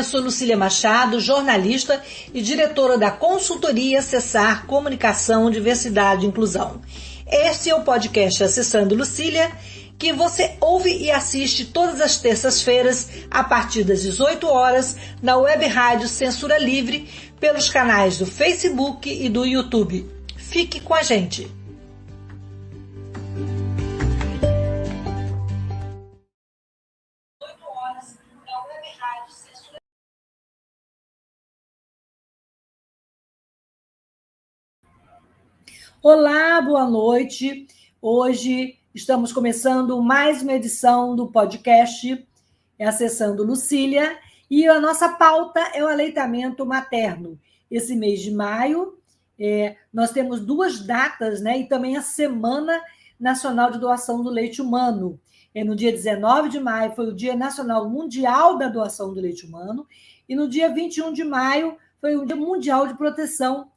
eu sou Lucília Machado, jornalista e diretora da consultoria Cessar Comunicação, Diversidade e Inclusão. Este é o podcast Acessando Lucília, que você ouve e assiste todas as terças-feiras, a partir das 18 horas, na web rádio Censura Livre, pelos canais do Facebook e do YouTube. Fique com a gente! Olá, boa noite. Hoje estamos começando mais uma edição do podcast Acessando Lucília e a nossa pauta é o aleitamento materno. Esse mês de maio, nós temos duas datas, né? E também a Semana Nacional de Doação do Leite Humano. No dia 19 de maio foi o Dia Nacional Mundial da Doação do Leite Humano e no dia 21 de maio foi o Dia Mundial de Proteção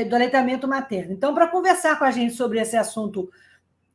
do aleitamento materno. Então, para conversar com a gente sobre esse assunto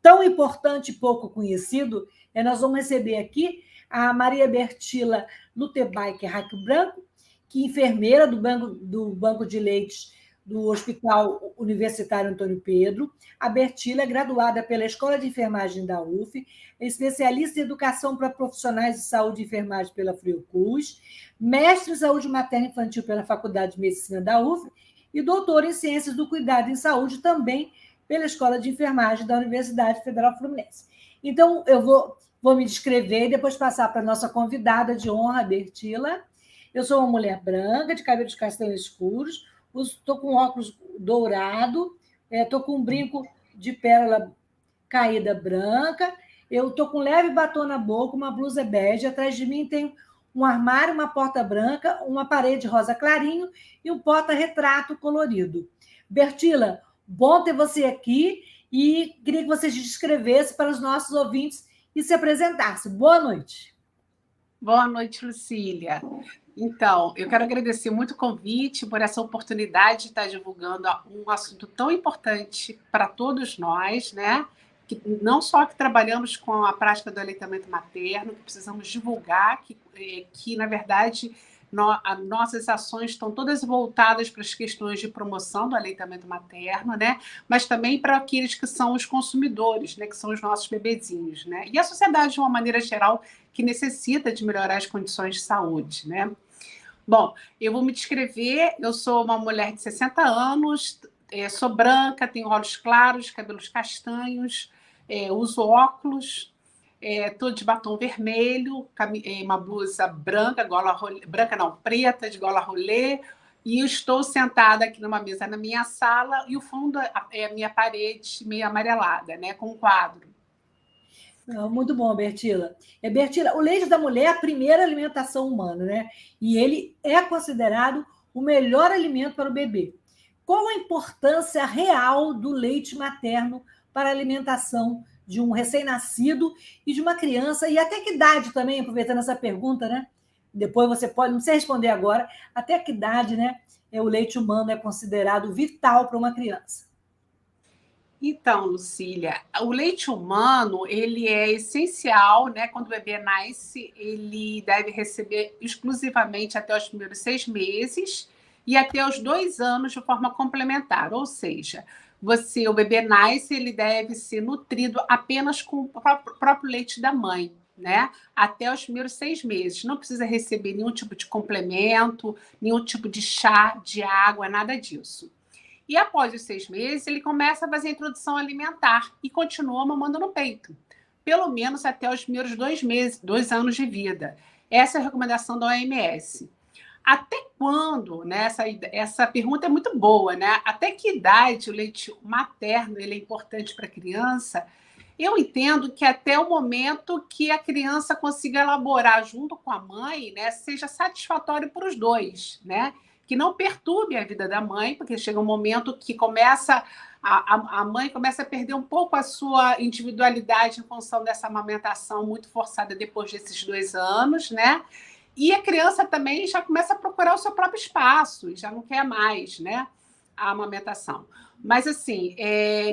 tão importante e pouco conhecido, nós vamos receber aqui a Maria Bertila Lutebaik-Rack Branco, que é enfermeira do Banco de Leites do Hospital Universitário Antônio Pedro. A Bertila é graduada pela Escola de Enfermagem da UF, é especialista em educação para profissionais de saúde e enfermagem pela Fiocruz, mestre em saúde materna e infantil pela Faculdade de Medicina da UF, e doutor em Ciências do Cuidado em Saúde também pela Escola de Enfermagem da Universidade Federal Fluminense. Então, eu vou me descrever e depois passar para a nossa convidada de honra, Bertila. Eu sou uma mulher branca, de cabelos castanhos escuros, estou com óculos dourado, estou com um brinco de pérola caída branca, eu estou com leve batom na boca, uma blusa bege, atrás de mim tem um armário, uma porta branca, uma parede rosa clarinho e um porta-retrato colorido. Bertila, bom ter você aqui e queria que você se descrevesse para os nossos ouvintes e se apresentasse. Boa noite. Boa noite, Lucília. Então, eu quero agradecer muito o convite por essa oportunidade de estar divulgando um assunto tão importante para todos nós, né? Que não só que trabalhamos com a prática do aleitamento materno, que precisamos divulgar, que na verdade, nossas ações estão todas voltadas para as questões de promoção do aleitamento materno, né? Mas também para aqueles que são os consumidores, né? Que são os nossos bebezinhos, né? E a sociedade, de uma maneira geral, que necessita de melhorar as condições de saúde, né? Bom, eu vou me descrever, eu sou uma mulher de 60 anos, sou branca, tenho olhos claros, cabelos castanhos, uso óculos, estou de batom vermelho, uma blusa branca, preta, de gola rolê, e eu estou sentada aqui numa mesa na minha sala, e o fundo é a minha parede meio amarelada, né, com um quadro. Muito bom, Bertila. Bertila, o leite da mulher é a primeira alimentação humana, né? E ele é considerado o melhor alimento para o bebê. Qual a importância real do leite materno para a alimentação de um recém-nascido e de uma criança? E até que idade também, aproveitando essa pergunta, né? Depois você pode, não sei responder agora, até que idade, né? O leite humano é considerado vital para uma criança? Então, Lucília, o leite humano, ele é essencial, né? Quando o bebê nasce, ele deve receber exclusivamente até os primeiros 6 meses e até os 2 anos de forma complementar. Ou seja, o bebê nasce, ele deve ser nutrido apenas com o próprio leite da mãe, né? Até os primeiros 6 meses. Não precisa receber nenhum tipo de complemento, nenhum tipo de chá, de água, nada disso. E após os 6 meses, ele começa a fazer a introdução alimentar e continua mamando no peito, pelo menos até os primeiros 2 anos de vida. Essa é a recomendação da OMS. Até quando, né? Essa pergunta é muito boa, né? Até que idade o leite materno ele é importante para a criança? Eu entendo que até o momento que a criança consiga elaborar junto com a mãe, né, seja satisfatório para os dois, né? Que não perturbe a vida da mãe, porque chega um momento que a mãe começa a perder um pouco a sua individualidade em função dessa amamentação muito forçada depois desses 2 anos, né? E a criança também já começa a procurar o seu próprio espaço, já não quer mais, né, a amamentação. Mas, assim,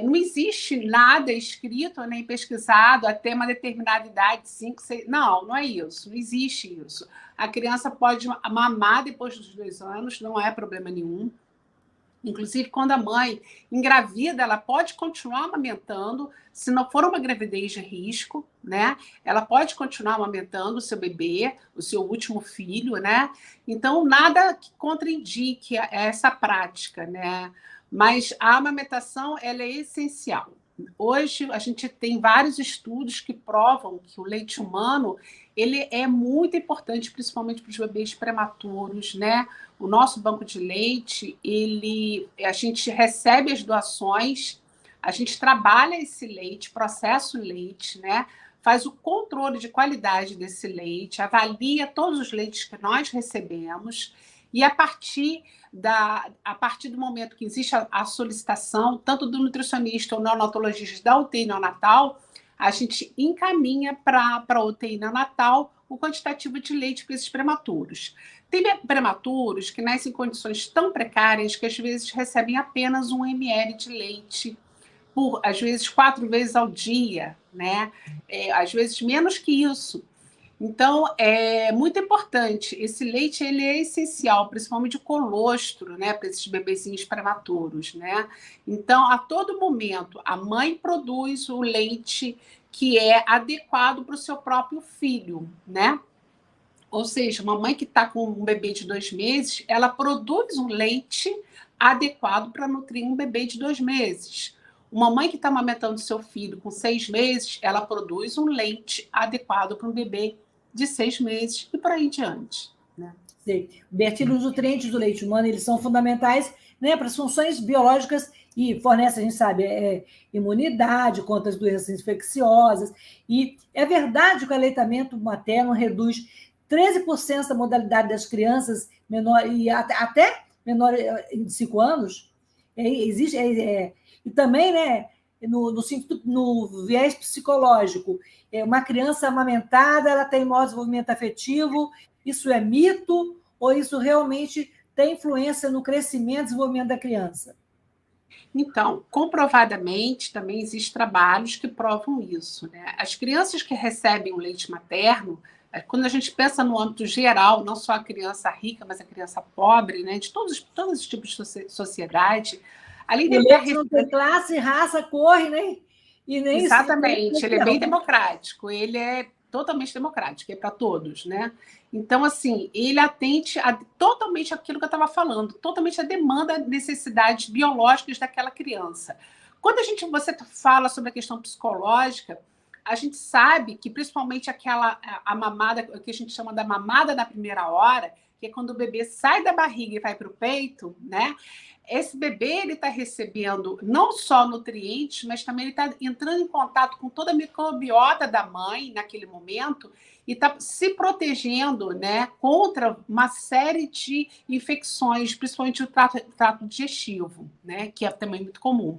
não existe nada escrito nem pesquisado até uma determinada idade, 5, 6... Não é isso, não existe isso. A criança pode mamar depois dos 2 anos, não é problema nenhum. Inclusive, quando a mãe engravida, ela pode continuar amamentando, se não for uma gravidez de risco, né? Ela pode continuar amamentando o seu bebê, o seu último filho, né? Então, nada que contraindique essa prática, né? Mas a amamentação, ela é essencial. Hoje, a gente tem vários estudos que provam que o leite humano ele é muito importante, principalmente para os bebês prematuros, né? O nosso banco de leite, a gente recebe as doações, a gente trabalha esse leite, processa o leite, né? Faz o controle de qualidade desse leite, avalia todos os leites que nós recebemos e a partir do momento que existe a solicitação, tanto do nutricionista ou neonatologista da UTI neonatal, a gente encaminha para a UTI neonatal o quantitativo de leite para esses prematuros. Tem prematuros que nascem em condições tão precárias que às vezes recebem apenas 1 ml de leite, às vezes 4 vezes ao dia, né? Às vezes menos que isso. Então, é muito importante. Esse leite ele é essencial, principalmente o colostro, né, para esses bebezinhos prematuros, né? Então, a todo momento, a mãe produz o leite que é adequado para o seu próprio filho, né? Ou seja, uma mãe que está com um bebê de 2 meses, ela produz um leite adequado para nutrir um bebê de 2 meses. Uma mãe que está amamentando seu filho com 6 meses, ela produz um leite adequado para um bebê de 6 meses e por aí em diante. Né? Bertilo, os nutrientes do leite humano eles são fundamentais, né, para as funções biológicas e fornece, a gente sabe, imunidade contra as doenças infecciosas. E é verdade que o aleitamento materno reduz 13% da mortalidade das crianças menor, e até menor de 5 anos. Existe, e também, né, no viés psicológico, uma criança amamentada ela tem maior desenvolvimento afetivo. Isso é mito ou isso realmente tem influência no crescimento e desenvolvimento da criança? Então, comprovadamente, também existem trabalhos que provam isso. Né? As crianças que recebem o leite materno, quando a gente pensa no âmbito geral, não só a criança rica, mas a criança pobre, né? De todos os tipos de sociedade, além de leite não tem classe, raça, cor, né? E nem exatamente, ele é bem democrático, ele é totalmente democrático, é para todos, né? Então, assim, ele atende totalmente aquilo que eu estava falando, totalmente a demanda, necessidades biológicas daquela criança. Quando você fala sobre a questão psicológica, a gente sabe que principalmente a mamada, que a gente chama da mamada na primeira hora, que é quando o bebê sai da barriga e vai para o peito, né? Esse bebê ele está recebendo não só nutrientes, mas também ele está entrando em contato com toda a microbiota da mãe naquele momento e está se protegendo, né, contra uma série de infecções, principalmente o trato digestivo, né, que é também muito comum.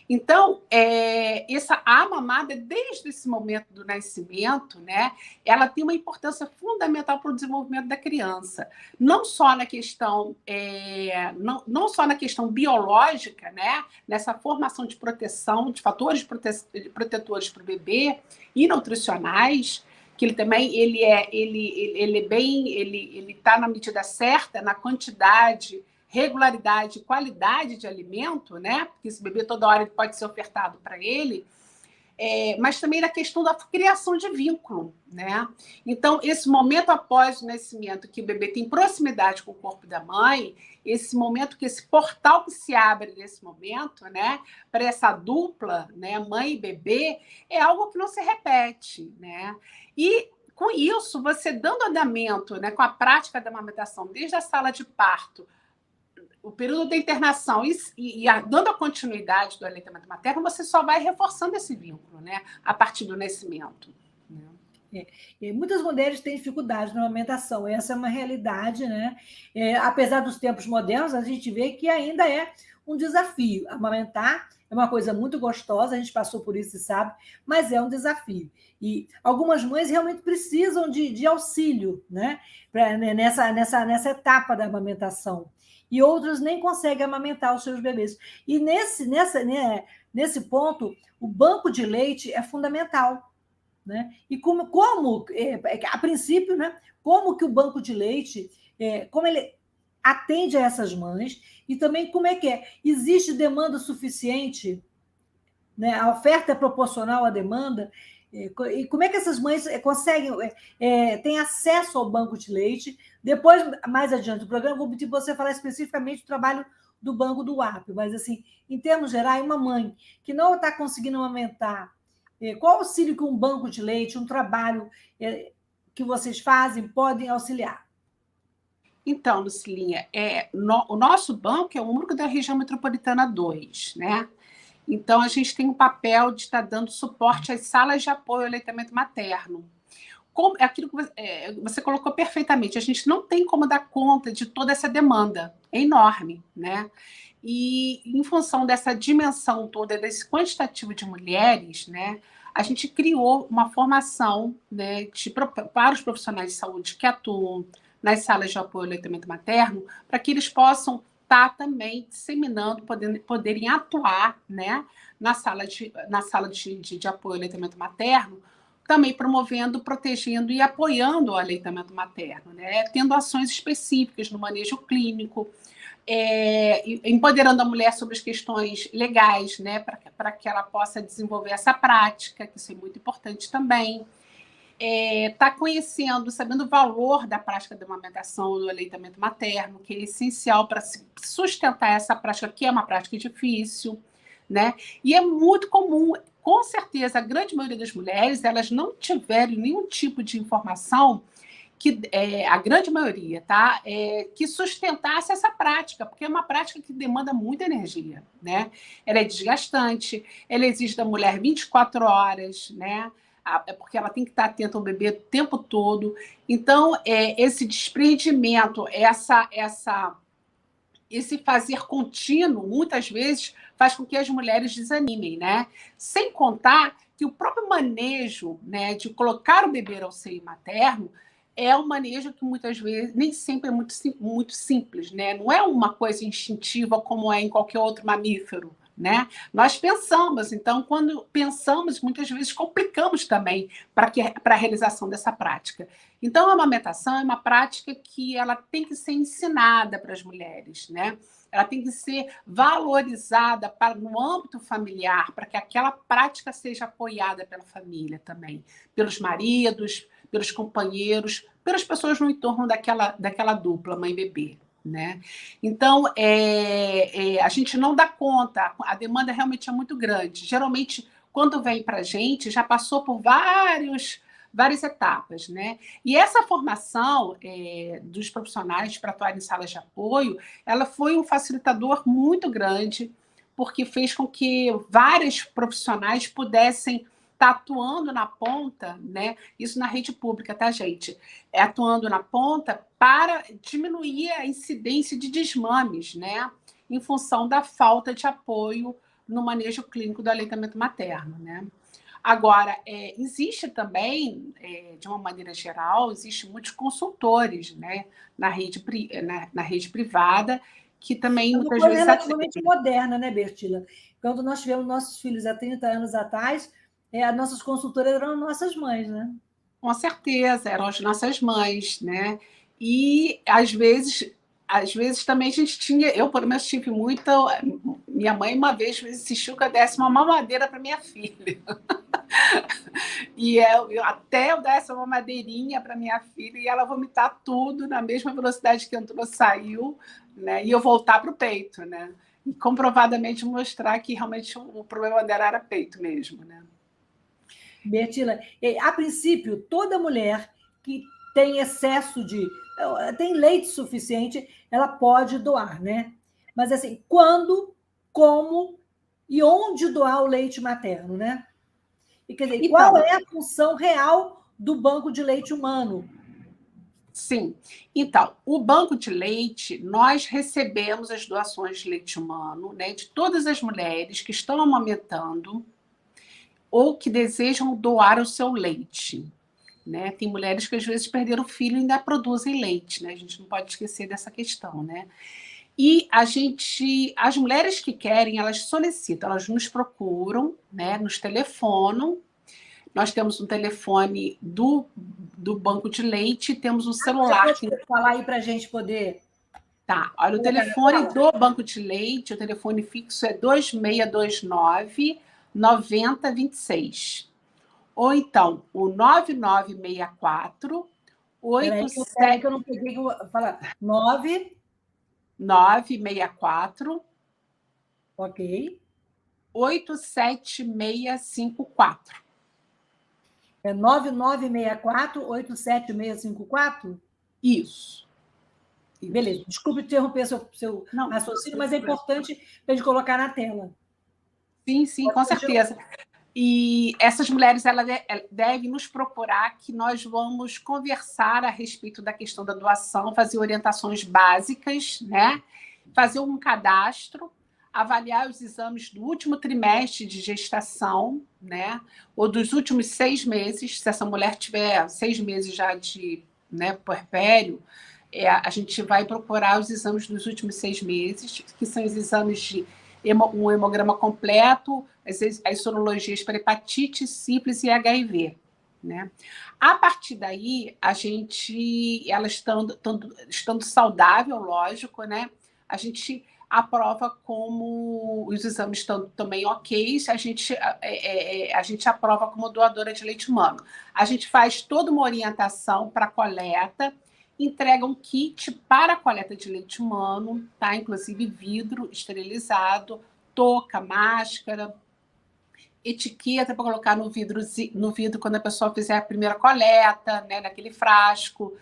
Então, a mamada, desde esse momento do nascimento, né, ela tem uma importância fundamental para o desenvolvimento da criança. Não só na questão, não só na questão biológica, né, nessa formação de proteção, de fatores protetores para o bebê e nutricionais, que ele também ele está na medida certa, na quantidade, regularidade e qualidade de alimento, né? Porque esse bebê toda hora ele pode ser ofertado para ele, mas também na questão da criação de vínculo, né? Então, esse momento após o nascimento, que o bebê tem proximidade com o corpo da mãe, esse momento, que esse portal que se abre nesse momento, né, para essa dupla, né, mãe e bebê, é algo que não se repete, né? E com isso, você dando andamento, né, com a prática da amamentação, desde a sala de parto, o período da internação e dando a continuidade do aleitamento materno, você só vai reforçando esse vínculo, né, a partir do nascimento. Né? Muitas mulheres têm dificuldade na amamentação, essa é uma realidade, né? Apesar dos tempos modernos, a gente vê que ainda é um desafio. Amamentar é uma coisa muito gostosa, a gente passou por isso e sabe, mas é um desafio. E algumas mães realmente precisam de auxílio, né? Nessa etapa da amamentação. e outras nem conseguem amamentar os seus bebês. E nesse ponto, o banco de leite é fundamental. Né? E a princípio, né, como que o banco de leite, como ele atende a essas mães, e também como é que é? Existe demanda suficiente, né? A oferta é proporcional à demanda, e como é que essas mães conseguem, têm acesso ao banco de leite? Depois, mais adiante do programa, vou pedir para você falar especificamente do trabalho do banco do AP, mas, assim, em termos gerais, uma mãe que não está conseguindo amamentar, qual auxílio que um banco de leite, um trabalho que vocês fazem, podem auxiliar? Então, Lucilinha, o nosso banco é o único da região metropolitana 2, né? Então, a gente tem o papel de estar dando suporte às salas de apoio ao aleitamento materno. Como, é aquilo que você colocou perfeitamente, a gente não tem como dar conta de toda essa demanda, é enorme, né? E em função dessa dimensão toda, desse quantitativo de mulheres, né, a gente criou uma formação, né, para os profissionais de saúde que atuam nas salas de apoio ao aleitamento materno, para que eles possam estar também disseminando, poderem atuar, né, na sala de apoio ao aleitamento materno, também promovendo, protegendo e apoiando o aleitamento materno, né, tendo ações específicas no manejo clínico, empoderando a mulher sobre as questões legais, né, para que ela possa desenvolver essa prática, que isso é muito importante também. Está conhecendo, sabendo o valor da prática da amamentação, do aleitamento materno, que é essencial para sustentar essa prática, que é uma prática difícil, né? E é muito comum, com certeza, a grande maioria das mulheres, elas não tiveram nenhum tipo de informação que a grande maioria, tá? Que sustentasse essa prática, porque é uma prática que demanda muita energia, né? Ela é desgastante, ela exige da mulher 24 horas, né? Porque ela tem que estar atenta ao bebê o tempo todo. Então, esse desprendimento, esse fazer contínuo, muitas vezes, faz com que as mulheres desanimem, né? Sem contar que o próprio manejo, né, de colocar o bebê ao seio materno é um manejo que muitas vezes nem sempre é muito simples, né? Não é uma coisa instintiva como é em qualquer outro mamífero, né? Nós pensamos, então, quando pensamos, muitas vezes complicamos também para a realização dessa prática. Então, a amamentação é uma prática que ela tem que ser ensinada para as mulheres, né? Ela tem que ser valorizada no âmbito familiar, para que aquela prática seja apoiada pela família também, pelos maridos, pelos companheiros, pelas pessoas no entorno daquela dupla, mãe e bebê. Né? Então, a gente não dá conta, a demanda realmente é muito grande. Geralmente, quando vem para a gente, já passou por várias etapas. Né? E essa formação dos profissionais para atuar em salas de apoio, ela foi um facilitador muito grande, porque fez com que vários profissionais pudessem estar atuando na ponta, né? Isso na rede pública, tá, gente? Atuando na ponta para diminuir a incidência de desmames, né? Em função da falta de apoio no manejo clínico do aleitamento materno, né? Agora, existe também, de uma maneira geral, existe muitos consultores, né? Na rede privada, que também É uma muitas coisa vezes relativamente moderna, né, Bertila? Quando nós tivemos nossos filhos há 30 anos atrás, as nossas consultoras eram nossas mães, né? Com certeza, eram as nossas mães, né? E às vezes também a gente tinha, eu pelo menos tive muita. Minha mãe uma vez insistiu que eu desse uma mamadeira para minha filha. E até eu dar essa mamadeirinha para minha filha e ela vomitar tudo na mesma velocidade que entrou, saiu, né? E eu voltar para o peito, né? E comprovadamente mostrar que realmente o problema dela era peito mesmo, né? Bertila, a princípio, toda mulher que tem excesso tem leite suficiente, ela pode doar, né? Mas, assim, quando, como e onde doar o leite materno, né? E, quer dizer, qual Então, é a função real do banco de leite humano? sim. Então, o banco de leite, nós recebemos as doações de leite humano, né, de todas as mulheres que estão amamentando ou que desejam doar o seu leite. Né? Tem mulheres que às vezes perderam o filho e ainda produzem leite, né? A gente não pode esquecer dessa questão, né? E as mulheres que querem, elas solicitam, elas nos procuram, né, nos telefonam. Nós temos um telefone do banco de leite, temos um celular. Você pode falar aí para a gente poder... Tá, olha, o telefone do banco de leite, o telefone fixo é 2629 9026. Ou então, o 9964 Peraí que eu não peguei, que eu vou falar. 964 ok. 87654. É 9964-87654? Isso. Beleza. Desculpe interromper seu raciocínio, mas é importante para a gente colocar na tela. Sim, com certeza. E essas mulheres elas devem nos procurar, que nós vamos conversar a respeito da questão da doação, fazer orientações básicas, né? Fazer um cadastro, avaliar os exames do último trimestre de gestação, né? Ou dos últimos 6 meses, se essa mulher tiver 6 meses já de, né, puerpério, a gente vai procurar os exames dos últimos 6 meses, que são os exames de um hemograma completo, as sorologias para hepatite, sífilis e HIV. Né? A partir daí, ela estando saudável, lógico, né? A gente aprova como os exames estão também ok, a gente aprova como doadora de leite humano. A gente faz toda uma orientação para a coleta, entrega um kit para a coleta de leite humano, tá? Inclusive vidro esterilizado, touca, máscara, etiqueta para colocar no vidro quando a pessoa fizer a primeira coleta, né, naquele frasco.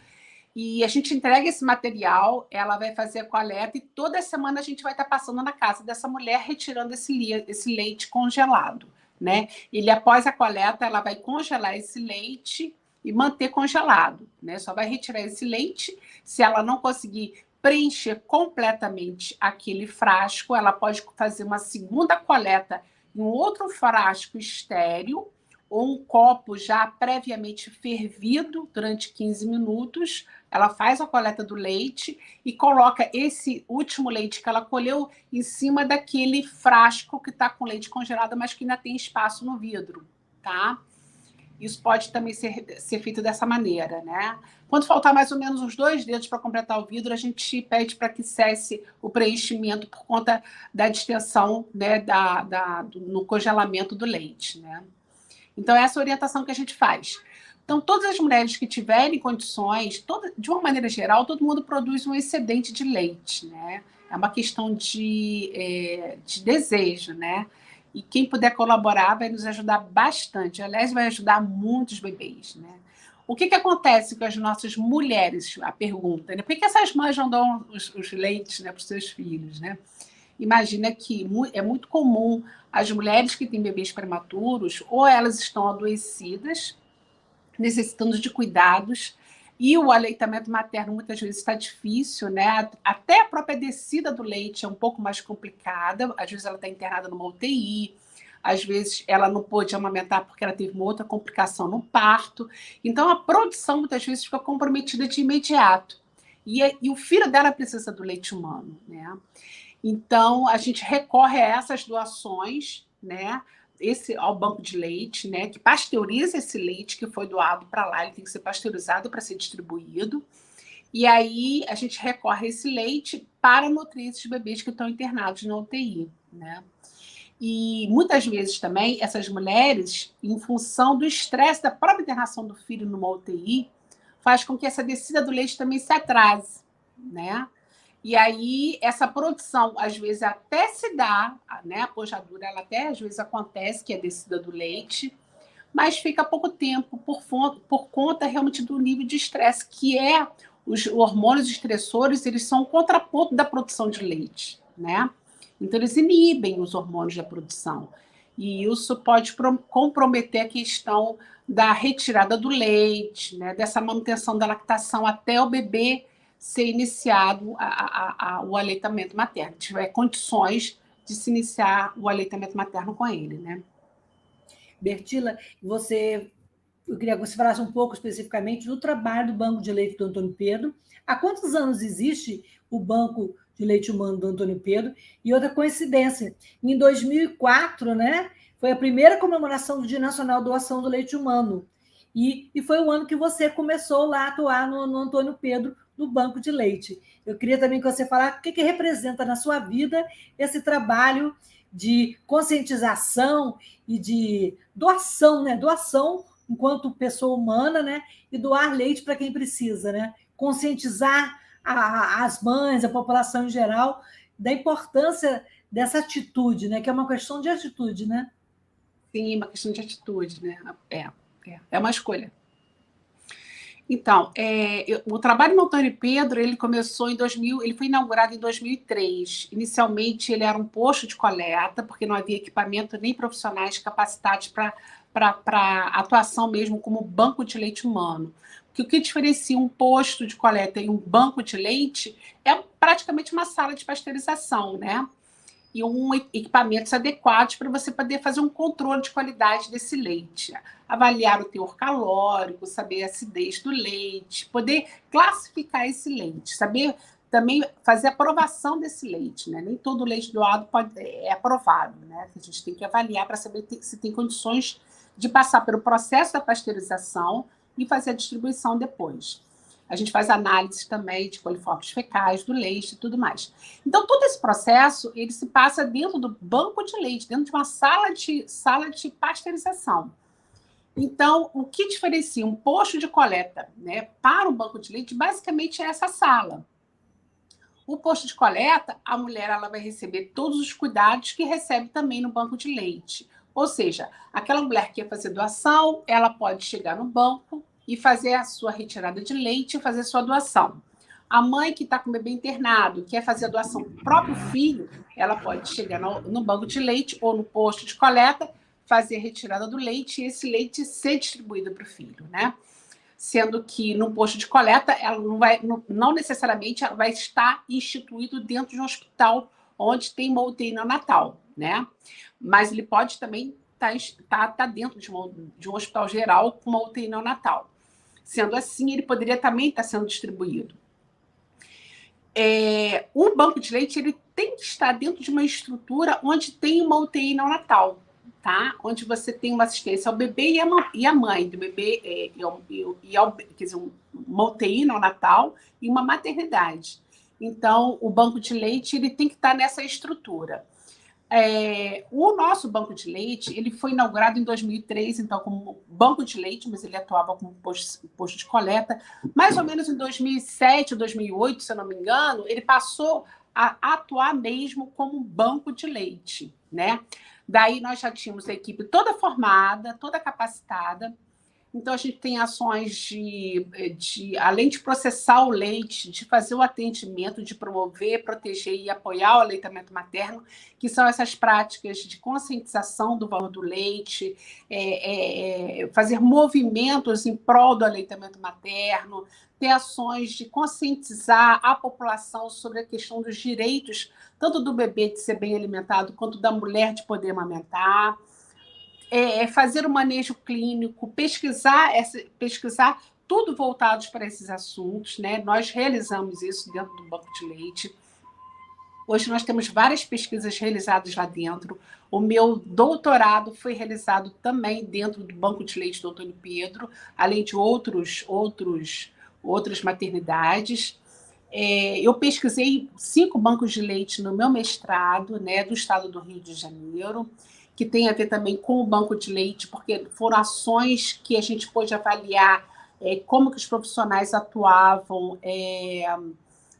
E a gente entrega esse material, ela vai fazer a coleta e toda semana a gente vai estar passando na casa dessa mulher retirando esse leite congelado, né? Após a coleta, ela vai congelar esse leite e manter congelado, né? Só vai retirar esse leite. Se ela não conseguir preencher completamente aquele frasco, ela pode fazer uma segunda coleta em um outro frasco estéril ou um copo já previamente fervido durante 15 minutos. Ela faz a coleta do leite e coloca esse último leite que ela colheu em cima daquele frasco que está com leite congelado, mas que ainda tem espaço no vidro, tá? Isso pode também ser feito dessa maneira, né? Quando faltar mais ou menos uns 2 dedos para completar o vidro, a gente pede para que cesse o preenchimento por conta da distensão, né, no congelamento do leite, né? Então, essa é a orientação que a gente faz. Então, todas as mulheres que tiverem condições, de uma maneira geral, todo mundo produz um excedente de leite, né? É uma questão de desejo, né? E quem puder colaborar vai nos ajudar bastante. Aliás, vai ajudar muitos bebês, né? O que acontece com as nossas mulheres? A pergunta, né? Por que essas mães não dão os leites, né, para os seus filhos, né? Imagina que é muito comum as mulheres que têm bebês prematuros, ou elas estão adoecidas, necessitando de cuidados, e o aleitamento materno muitas vezes está difícil, né? Até a própria descida do leite é um pouco mais complicada, às vezes ela está internada numa UTI, às vezes ela não pôde amamentar porque ela teve uma outra complicação no parto. Então a produção muitas vezes fica comprometida de imediato. E o filho dela precisa do leite humano, né? Então, a gente recorre a essas doações, né, ao banco de leite, né, que pasteuriza esse leite que foi doado para lá, ele tem que ser pasteurizado para ser distribuído. E aí a gente recorre a esse leite para nutrir esses bebês que estão internados na UTI, né? E muitas vezes também essas mulheres, em função do estresse da própria internação do filho numa UTI, faz com que essa descida do leite também se atrase, né? E aí, essa produção, às vezes, até se dá, né? A pojadura, ela até às vezes acontece, que é a descida do leite, mas fica pouco tempo por conta realmente do nível de estresse, que é os hormônios estressores, eles são o contraponto da produção de leite, né? Então, eles inibem os hormônios da produção. E isso pode comprometer a questão da retirada do leite, né? Dessa manutenção da lactação até o bebê ser iniciado o aleitamento materno, tiver condições de se iniciar o aleitamento materno com ele, né? Bertila, eu queria que você falasse um pouco especificamente do trabalho do Banco de Leite do Antônio Pedro. Há quantos anos existe o Banco de leite humano do Antônio Pedro. E outra coincidência, em 2004, né, foi a primeira comemoração do Dia Nacional de Doação do Leite Humano. E foi o ano que você começou lá a atuar no Antônio Pedro, no banco de leite. Eu queria também que você falasse o que representa na sua vida esse trabalho de conscientização e de doação, né? Doação enquanto pessoa humana, né? E doar leite para quem precisa, né? Conscientizar as mães, a população em geral, da importância dessa atitude, né? Que é uma questão de atitude, né? Sim, uma questão de atitude, né? É uma escolha. Então, o trabalho no Antônio Pedro, ele começou em 2000, ele foi inaugurado em 2003. Inicialmente, ele era um posto de coleta, porque não havia equipamento nem profissionais capacitados para atuação mesmo como banco de leite humano. Porque o que diferencia um posto de coleta e um banco de leite é praticamente uma sala de pasteurização, né? E equipamentos adequados para você poder fazer um controle de qualidade desse leite, avaliar o teor calórico, saber a acidez do leite, poder classificar esse leite, saber também fazer a aprovação desse leite, né? Nem todo leite doado é aprovado, né? A gente tem que avaliar para saber se tem condições de passar pelo processo da pasteurização e fazer a distribuição depois. A gente faz análise também de coliformes fecais, do leite e tudo mais. Então, todo esse processo, ele se passa dentro do banco de leite, dentro de uma sala de pasteurização. Então, o que diferencia um posto de coleta, né, para um banco de leite, basicamente é essa sala. O posto de coleta, a mulher ela vai receber todos os cuidados que recebe também no banco de leite. Ou seja, aquela mulher que quer fazer doação, ela pode chegar no banco e fazer a sua retirada de leite e fazer a sua doação. A mãe que está com o bebê internado, quer fazer a doação do próprio filho, ela pode chegar no banco de leite ou no posto de coleta, fazer a retirada do leite e esse leite ser distribuído para o filho, né? Sendo que no posto de coleta, ela não necessariamente ela vai estar instituído dentro de um hospital onde tem uma UTI neonatal, né? Mas ele pode também estar dentro de um hospital geral com uma UTI neonatal. Sendo assim, ele poderia também estar sendo distribuído. O banco de leite ele tem que estar dentro de uma estrutura onde tem uma UTI neonatal, tá? Onde você tem uma assistência ao bebê e à mãe do bebê, quer dizer, uma UTI neonatal e uma maternidade. Então, o banco de leite ele tem que estar nessa estrutura. O nosso banco de leite ele foi inaugurado em 2003, então, como banco de leite, mas ele atuava como posto de coleta. Mais ou menos em 2007 ou 2008, se eu não me engano, ele passou a atuar mesmo como banco de leite, né? Daí nós já tínhamos a equipe toda formada, toda capacitada. Então, a gente tem ações além de processar o leite, de fazer o atendimento, de promover, proteger e apoiar o aleitamento materno, que são essas práticas de conscientização do valor do leite, fazer movimentos em prol do aleitamento materno, ter ações de conscientizar a população sobre a questão dos direitos, tanto do bebê de ser bem alimentado, quanto da mulher de poder amamentar. Fazer o manejo clínico, pesquisar tudo voltados para esses assuntos, né? Nós realizamos isso dentro do banco de leite. Hoje nós temos várias pesquisas realizadas lá dentro. O meu doutorado foi realizado também dentro do banco de leite do Antônio Pedro, além de outras maternidades. Eu pesquisei 5 bancos de leite no meu mestrado, né, do estado do Rio de Janeiro, que tem a ver também com o banco de leite, porque foram ações que a gente pôde avaliar como que os profissionais atuavam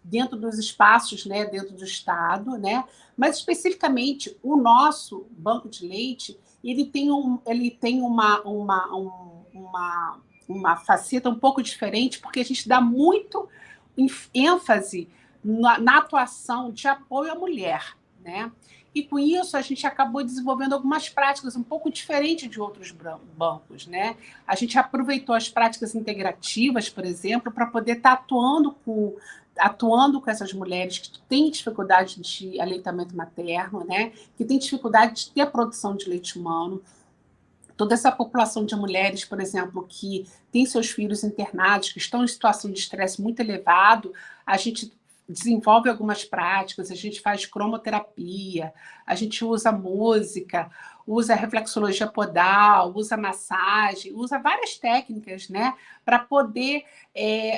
dentro dos espaços, né, dentro do Estado, né? Mas, especificamente, o nosso banco de leite ele tem uma faceta um pouco diferente, porque a gente dá muito ênfase na atuação de apoio à mulher, né? E com isso a gente acabou desenvolvendo algumas práticas um pouco diferentes de outros bancos, né? A gente aproveitou as práticas integrativas, por exemplo, para poder estar atuando com essas mulheres que têm dificuldade de aleitamento materno, né? Que têm dificuldade de ter a produção de leite humano. Toda essa população de mulheres, por exemplo, que tem seus filhos internados, que estão em situação de estresse muito elevado, a gente desenvolve algumas práticas, a gente faz cromoterapia, a gente usa música, usa reflexologia podal, usa massagem, usa várias técnicas, né, para poder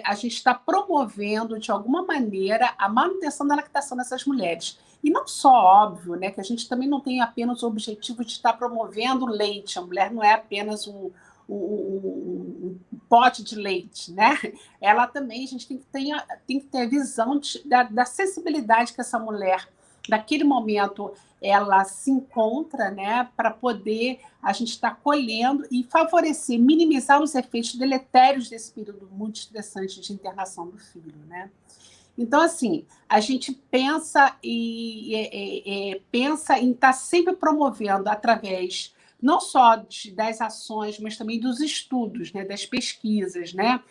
a gente estar promovendo de alguma maneira a manutenção da lactação dessas mulheres. E não só, óbvio, né, que a gente também não tem apenas o objetivo de estar promovendo o leite, a mulher não é apenas um pote de leite, né? Ela também, a gente tem que ter a visão da sensibilidade que essa mulher, naquele momento, ela se encontra, né? Para poder a gente estar colhendo e favorecer, minimizar os efeitos deletérios desse período muito estressante de internação do filho, né? Então, assim, a gente pensa pensa em estar sempre promovendo através não só das ações, mas também dos estudos, né, das pesquisas, né?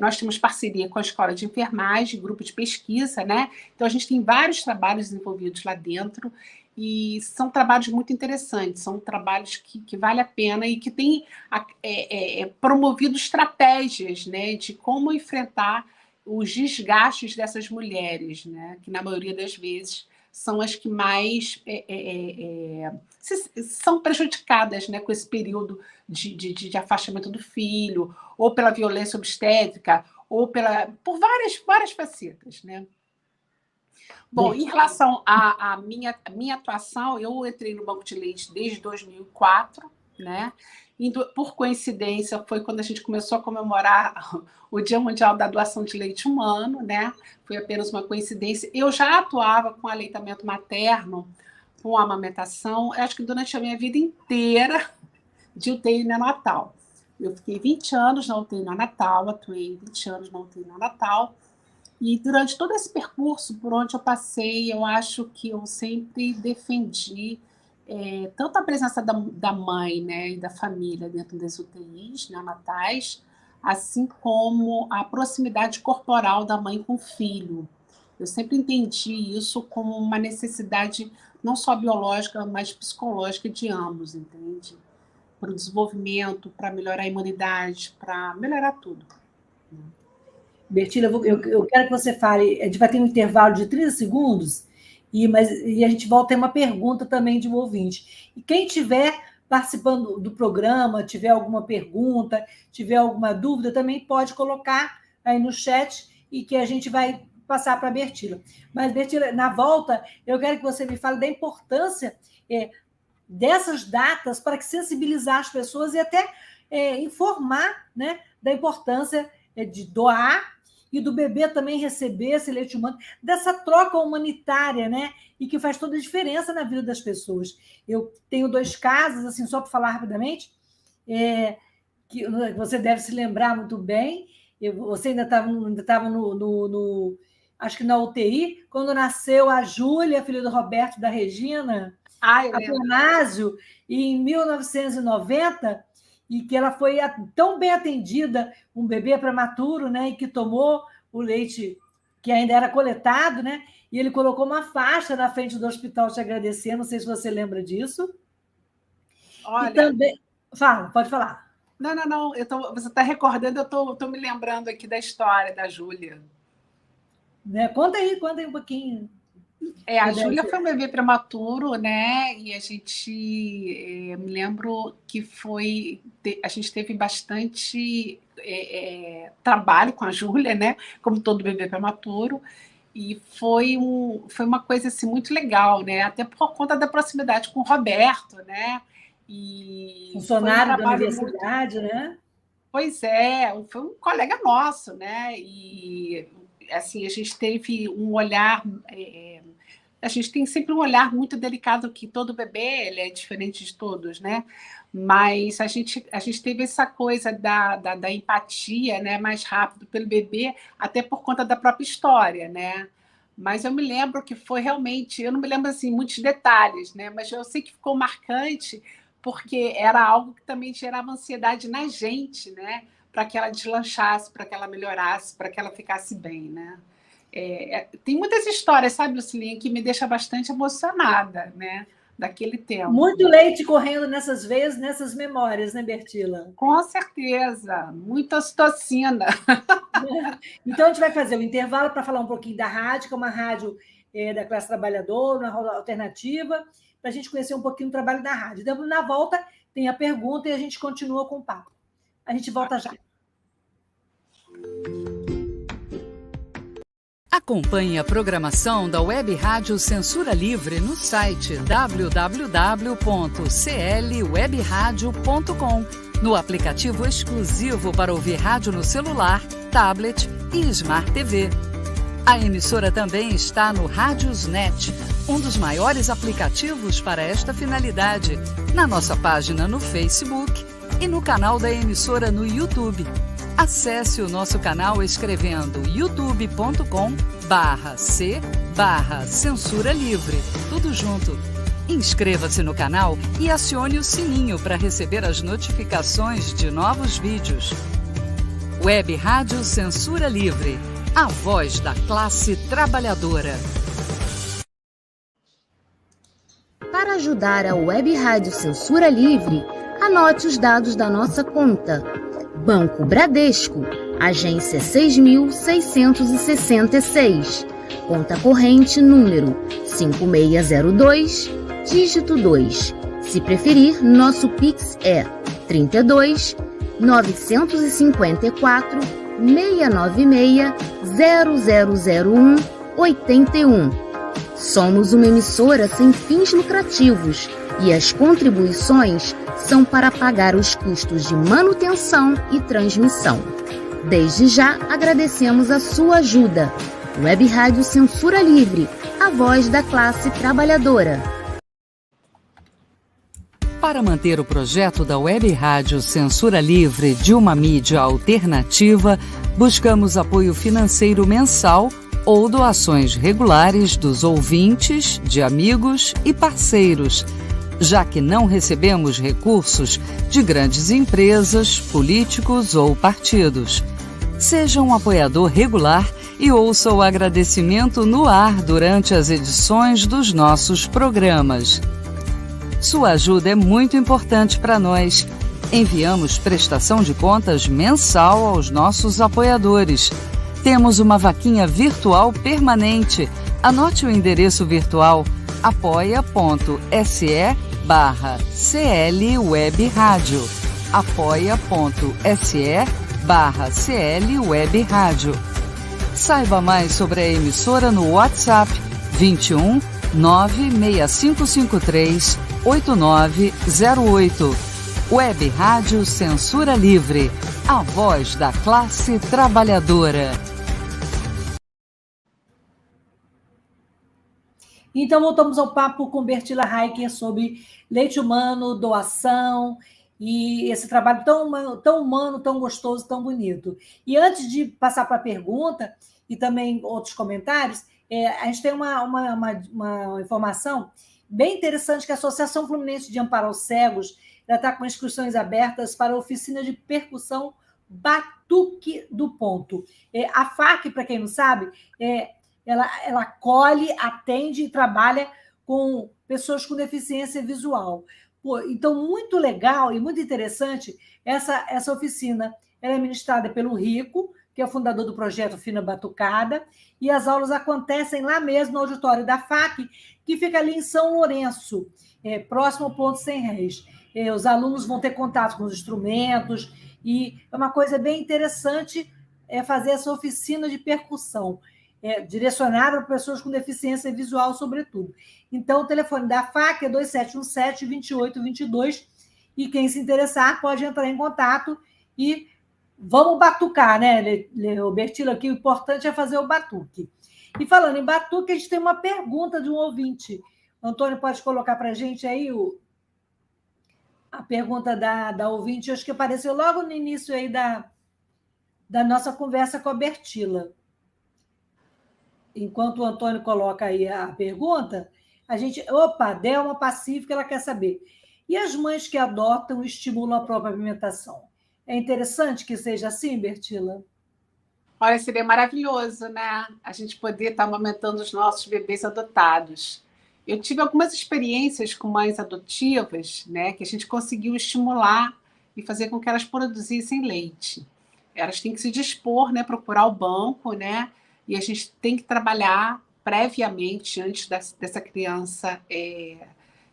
Nós temos parceria com a Escola de Enfermagem, grupo de pesquisa, né? Então, a gente tem vários trabalhos envolvidos lá dentro e são trabalhos muito interessantes, são trabalhos que vale a pena e que têm promovido estratégias, né, de como enfrentar os desgastes dessas mulheres, né, que na maioria das vezes são as que mais são prejudicadas, né, com esse período de afastamento do filho, ou pela violência obstétrica, ou por várias facetas, né? Bom, em relação à minha atuação, eu entrei no Banco de Leite desde 2004, né? Por coincidência, foi quando a gente começou a comemorar o Dia Mundial da Doação de Leite Humano, né? Foi apenas uma coincidência. Eu já atuava com aleitamento materno, com amamentação, acho que durante a minha vida inteira de UTI neonatal. Eu fiquei 20 anos na UTI neonatal, atuei 20 anos na UTI neonatal, e durante todo esse percurso por onde eu passei, eu acho que eu sempre defendi tanto a presença da mãe, né, e da família dentro das UTIs neonatais, assim como a proximidade corporal da mãe com o filho. Eu sempre entendi isso como uma necessidade não só biológica, mas psicológica de ambos, entende? Para o desenvolvimento, para melhorar a imunidade, para melhorar tudo. Bertila, eu quero que você fale, a gente vai ter um intervalo de 30 segundos, e a gente volta a ter uma pergunta também de um ouvinte. E quem estiver participando do programa, tiver alguma pergunta, tiver alguma dúvida, também pode colocar aí no chat e que a gente vai passar para a Bertila. Mas, Bertila, na volta, eu quero que você me fale da importância dessas datas para que sensibilizar as pessoas e até informar, né, da importância de doar e do bebê também receber esse leite humano, dessa troca humanitária, né? E que faz toda a diferença na vida das pessoas. Eu tenho 2 casos, assim, só para falar rapidamente, que você deve se lembrar muito bem. Você ainda estava acho que na UTI, quando nasceu a Júlia, filha do Roberto e da Regina, Atanásio, em 1990, e que ela foi tão bem atendida, um bebê prematuro, né, e que tomou o leite que ainda era coletado, né, e ele colocou uma faixa na frente do hospital te agradecendo, não sei se você lembra disso. Olha, e também... Pode falar. Não, você está recordando, eu estou me lembrando aqui da história da Júlia. Né? Conta aí um pouquinho. A Júlia foi um bebê prematuro, né? E a gente me lembro que a gente teve bastante trabalho com a Júlia, né? Como todo bebê prematuro. E foi uma coisa assim, muito legal, né? Até por conta da proximidade com o Roberto, né? E funcionário da universidade, né? Pois é, foi um colega nosso, né? E assim, a gente teve um olhar. A gente tem sempre um olhar muito delicado, que todo bebê ele é diferente de todos, né? Mas a gente teve essa coisa da empatia, né, mais rápido pelo bebê, até por conta da própria história, né? Mas eu me lembro que foi realmente, eu não me lembro assim muitos detalhes, né? Mas eu sei que ficou marcante porque era algo que também gerava ansiedade na gente, né? Para que ela deslanchasse, para que ela melhorasse, para que ela ficasse bem, né? Tem muitas histórias, sabe, Lucilinha, que me deixa bastante emocionada, né? daquele tempo. Muito leite correndo nessas veias, nessas memórias, né, Bertila? Com certeza, muita ocitocina. Então, a gente vai fazer o intervalo para falar um pouquinho da rádio, que é uma rádio da classe trabalhadora, uma rádio alternativa, para a gente conhecer um pouquinho o trabalho da rádio. Então, na volta, tem a pergunta e a gente continua com o papo. A gente volta já. Acompanhe a programação da Web Rádio Censura Livre no site www.clwebradio.com, no aplicativo exclusivo para ouvir rádio no celular, tablet e Smart TV. A emissora também está no Radiosnet, um dos maiores aplicativos para esta finalidade, na nossa página no Facebook e no canal da emissora no YouTube. Acesse o nosso canal escrevendo youtube.com/c/censura livre, tudo junto. Inscreva-se no canal e acione o sininho para receber as notificações de novos vídeos. Web Rádio Censura Livre, a voz da classe trabalhadora. Para ajudar a Web Rádio Censura Livre, anote os dados da nossa conta. Banco Bradesco, agência 6.666, conta corrente número 5602, dígito 2. Se preferir, nosso Pix é 32 954 696 0001 81. Somos uma emissora sem fins lucrativos e as contribuições são para pagar os custos de manutenção e transmissão. Desde já agradecemos a sua ajuda. Web Rádio Censura Livre, a voz da classe trabalhadora. Para manter o projeto da Web Rádio Censura Livre de uma mídia alternativa, buscamos apoio financeiro mensal ou doações regulares dos ouvintes, de amigos e parceiros, já que não recebemos recursos de grandes empresas, políticos ou partidos. Seja um apoiador regular e ouça o agradecimento no ar durante as edições dos nossos programas. Sua ajuda é muito importante para nós. Enviamos prestação de contas mensal aos nossos apoiadores. Temos uma vaquinha virtual permanente. Anote o endereço virtual apoia.se/clwebradio, apoia.se/clwebradio. Saiba mais sobre a emissora no WhatsApp 21 96553 8908. Web Rádio Censura Livre, a voz da classe trabalhadora. Então, voltamos ao papo com Bertila Heiker sobre leite humano, doação e esse trabalho tão humano, tão gostoso, tão bonito. E antes de passar para a pergunta e também outros comentários, a gente tem uma informação bem interessante que a Associação Fluminense de Amparo aos Cegos está com inscrições abertas para a oficina de percussão Batuque do Ponto. A FAC, para quem não sabe, ela acolhe, atende e trabalha com pessoas com deficiência visual. Então, muito legal e muito interessante essa oficina. Ela é ministrada pelo Rico, que é o fundador do projeto Fina Batucada, e as aulas acontecem lá mesmo no auditório da FAC, que fica ali em São Lourenço, próximo ao Ponto Sem Réis. Os alunos vão ter contato com os instrumentos, e é uma coisa bem interessante fazer essa oficina de percussão, direcionada para pessoas com deficiência visual, sobretudo. Então, o telefone da FAC é 2717-2822, e quem se interessar pode entrar em contato e vamos batucar, né, Bertila? Que o importante é fazer o batuque. E falando em batuque, a gente tem uma pergunta de um ouvinte. Antônio, pode colocar para a gente aí a pergunta da ouvinte, acho que apareceu logo no início aí da nossa conversa com a Bertila. Enquanto o Antônio coloca aí a pergunta, a gente... Opa, Delma Pacífica, ela quer saber. E as mães que adotam e estimulam a própria alimentação? É interessante que seja assim, Bertila? Olha, seria maravilhoso, né? A gente poder estar amamentando os nossos bebês adotados. Eu tive algumas experiências com mães adotivas, né, que a gente conseguiu estimular e fazer com que elas produzissem leite. Elas têm que se dispor, né, procurar o banco, né, e a gente tem que trabalhar previamente antes dessa criança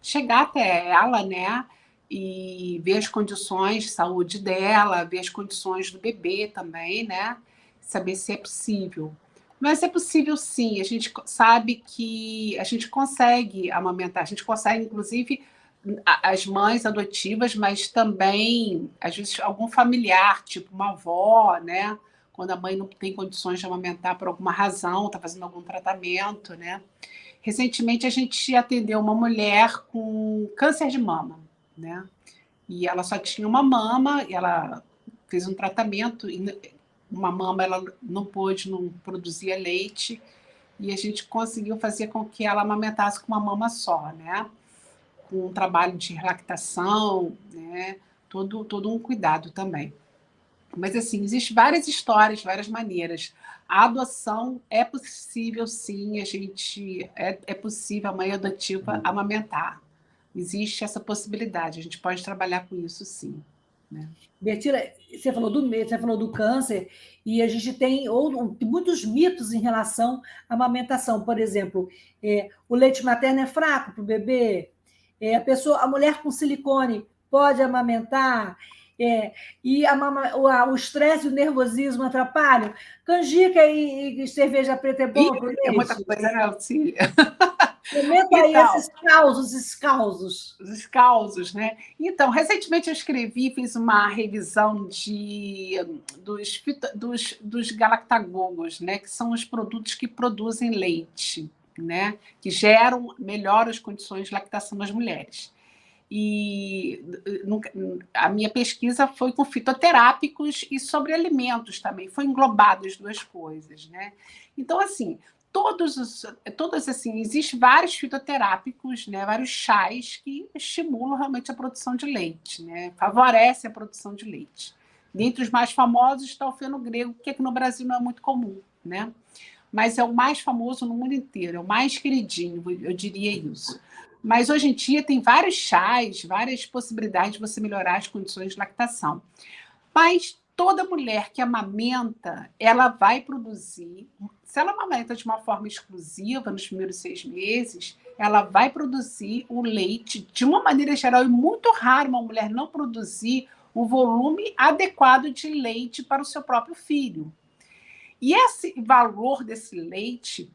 chegar até ela, né, e ver as condições de saúde dela, ver as condições do bebê também, né, saber se é possível. Mas é possível sim, a gente sabe que a gente consegue amamentar, a gente consegue, inclusive, as mães adotivas, mas também, às vezes, algum familiar, tipo uma avó, né? Quando a mãe não tem condições de amamentar por alguma razão, está fazendo algum tratamento, né? Recentemente, a gente atendeu uma mulher com câncer de mama, né? E ela só tinha uma mama, e ela fez um tratamento, e uma mama ela não pôde, não produzia leite, e a gente conseguiu fazer com que ela amamentasse com uma mama só, né? Com um trabalho de lactação, né? Todo um cuidado também. Mas, assim, existem várias histórias, várias maneiras. A adoção é possível, sim, é possível a mãe adotiva amamentar. Existe essa possibilidade, a gente pode trabalhar com isso, sim. Né? Bertila, você falou do câncer, e a gente tem muitos mitos em relação à amamentação. Por exemplo, o leite materno é fraco para o bebê, a mulher com silicone pode amamentar, e o estresse e o nervosismo atrapalham. Canjica e cerveja preta é bom para o leite? É muita coisa, né, Auxília? Comenta aí esses causos. Os causos, né? Então, recentemente eu fiz uma revisão dos galactagogos, né? Que são os produtos que produzem leite, né? Que melhoram as condições de lactação das mulheres. E a minha pesquisa foi com fitoterápicos e sobre alimentos também, foi englobado as duas coisas, né? Então, assim, existem vários fitoterápicos, né, vários chás que estimulam realmente a produção de leite, né, favorecem a produção de leite. Dentre os mais famosos está o fenogrego, que aqui no Brasil não é muito comum, né? Mas é o mais famoso no mundo inteiro, é o mais queridinho, eu diria isso. Mas hoje em dia tem vários chás, várias possibilidades de você melhorar as condições de lactação. Mas toda mulher que amamenta, ela vai produzir, se ela amamenta de uma forma exclusiva nos primeiros 6 meses, ela vai produzir o leite de uma maneira geral, e muito raro uma mulher não produzir o volume adequado de leite para o seu próprio filho. E esse valor desse leite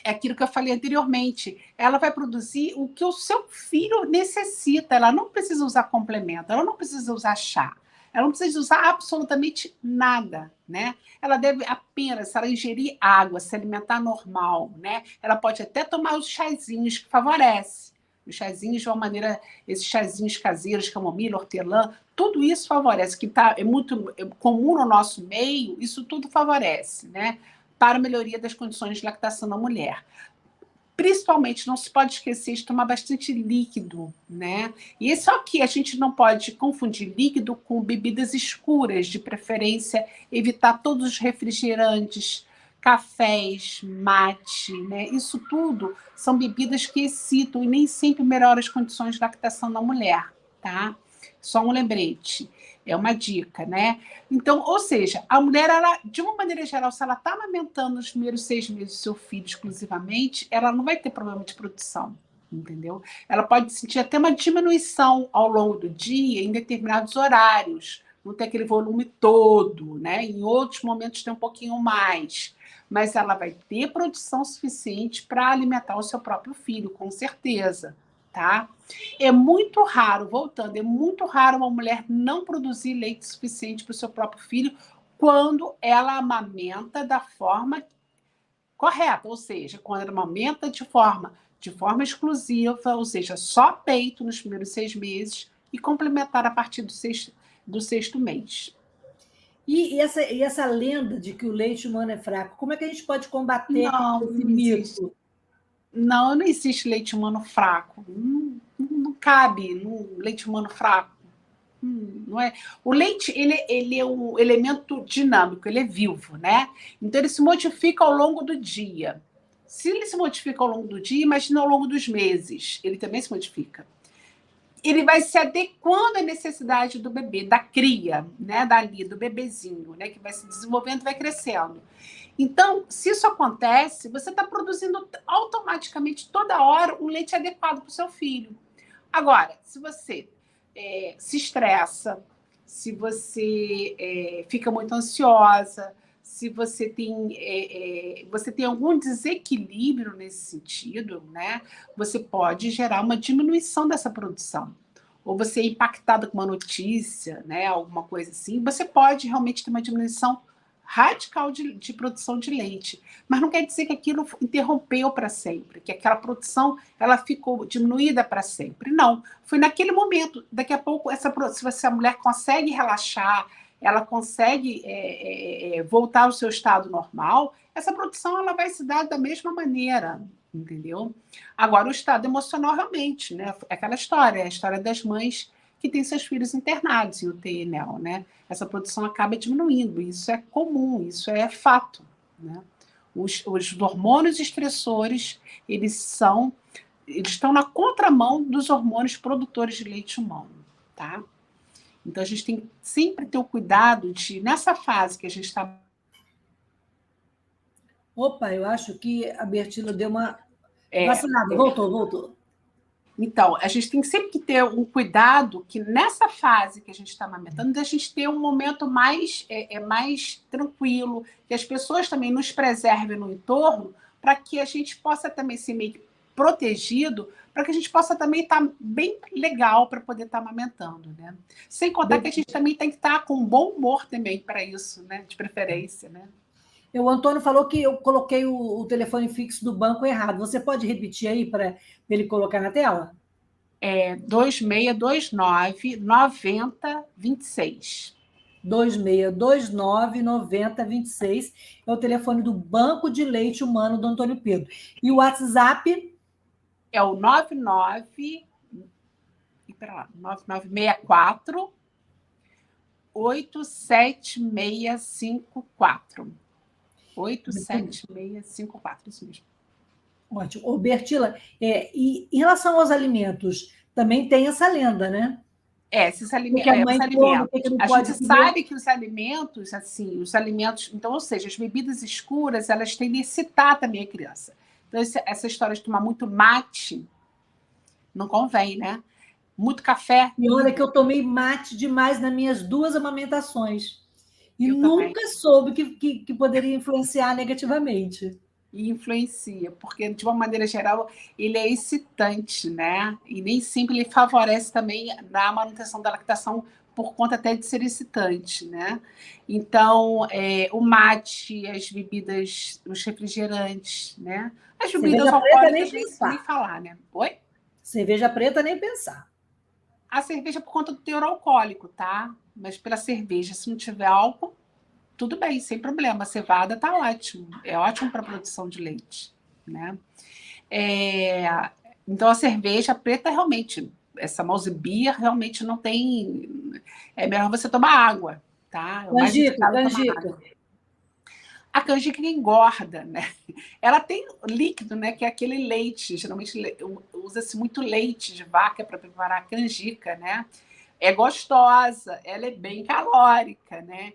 é aquilo que eu falei anteriormente. Ela vai produzir o que o seu filho necessita. Ela não precisa usar complemento, ela não precisa usar chá. Ela não precisa usar absolutamente nada, né? Ela deve apenas, se ela ingerir água, se alimentar normal, né? Ela pode até tomar os chazinhos que favorece. Os chazinhos de uma maneira, esses chazinhos caseiros, camomila, hortelã, tudo isso favorece, que é muito comum no nosso meio, isso tudo favorece, né? Para a melhoria das condições de lactação da mulher. Principalmente, não se pode esquecer de tomar bastante líquido, né? E só que a gente não pode confundir líquido com bebidas escuras, de preferência evitar todos os refrigerantes, cafés, mate, né? Isso tudo são bebidas que excitam e nem sempre melhoram as condições de lactação da mulher, tá? Só um lembrete, é uma dica, né? Então, ou seja, a mulher, ela, de uma maneira geral, se ela está amamentando nos primeiros 6 meses do seu filho exclusivamente, ela não vai ter problema de produção, entendeu? Ela pode sentir até uma diminuição ao longo do dia em determinados horários, não ter aquele volume todo, né? Em outros momentos tem um pouquinho mais, mas ela vai ter produção suficiente para alimentar o seu próprio filho, com certeza. Tá? É muito raro, voltando, é muito raro uma mulher não produzir leite suficiente para o seu próprio filho quando ela amamenta da forma correta, ou seja, quando ela amamenta de forma exclusiva, ou seja, só peito nos primeiros 6 meses e complementar a partir do sexto mês. E essa lenda de que o leite humano é fraco, como é que a gente pode combater esse mito? Não existe leite humano fraco. Não cabe no leite humano fraco. Não é. O leite ele é um elemento dinâmico, ele é vivo, né? Então ele se modifica ao longo do dia. Se ele se modifica ao longo do dia, imagina ao longo dos meses, ele também se modifica. Ele vai se adequando à necessidade do bebê, da cria, né, dali, do bebezinho, né, que vai se desenvolvendo e vai crescendo. Então, se isso acontece, você está produzindo automaticamente toda hora um leite adequado para o seu filho. Agora, se você se estressa, se você fica muito ansiosa, se você tem algum desequilíbrio nesse sentido, né, você pode gerar uma diminuição dessa produção. Ou você é impactado com uma notícia, né, alguma coisa assim, você pode realmente ter uma diminuição radical de produção de leite. Mas não quer dizer que aquilo interrompeu para sempre, que aquela produção ela ficou diminuída para sempre. Não, foi naquele momento. Daqui a pouco, se a mulher consegue relaxar, ela consegue voltar ao seu estado normal, essa produção ela vai se dar da mesma maneira, entendeu? Agora, o estado emocional realmente, né? É aquela história, a história das mães que têm seus filhos internados em UTI, né? Essa produção acaba diminuindo, isso é comum, isso é fato, né? Os hormônios estressores, eles estão na contramão dos hormônios produtores de leite humano, tá? Então, a gente tem que sempre ter o cuidado de, nessa fase que a gente está... Opa, eu acho que a Bertila deu uma vacinada. Voltou. Então, a gente tem sempre que ter um cuidado que nessa fase que a gente está amamentando, a gente ter um momento mais tranquilo, que as pessoas também nos preservem no entorno, para que a gente possa também ser meio protegido, para que a gente possa também estar bem legal para poder estar amamentando, né? Sem contar que a gente também tem que estar com bom humor também para isso, né? De preferência, né? O Antônio falou que eu coloquei o telefone fixo do banco errado. Você pode repetir aí para ele colocar na tela? 2629-9026. 2629-9026 é o telefone do Banco de Leite Humano do Antônio Pedro. E o WhatsApp? É o 9964 87654. 87654, isso mesmo. Ótimo. Ô, Bertila, e em relação aos alimentos, também tem essa lenda, né? Esses alimentos. A gente sabe que os alimentos, então, ou seja, as bebidas escuras, elas tendem a excitar também a criança. Então, essa história de tomar muito mate não convém, né? Muito café. E olha que eu tomei mate demais nas minhas 2 amamentações. E nunca soube que poderia influenciar negativamente. E influencia, porque, de uma maneira geral, ele é excitante, né? E nem sempre ele favorece também na manutenção da lactação, por conta até de ser excitante, né? Então, o mate, as bebidas, os refrigerantes, né? As bebidas alcoólicas, nem falar, né? Oi? Cerveja preta, nem pensar. A cerveja por conta do teor alcoólico, tá? Mas pela cerveja, se não tiver álcool, tudo bem, sem problema. A cevada está ótimo. É ótimo para a produção de leite, né? Então, a cerveja preta, realmente, essa Malzbier realmente não tem... É melhor você tomar água, tá? Canjica. A canjica engorda, né? Ela tem líquido, né? Que é aquele leite. Geralmente usa-se muito leite de vaca para preparar a canjica, né? É gostosa, ela é bem calórica, né?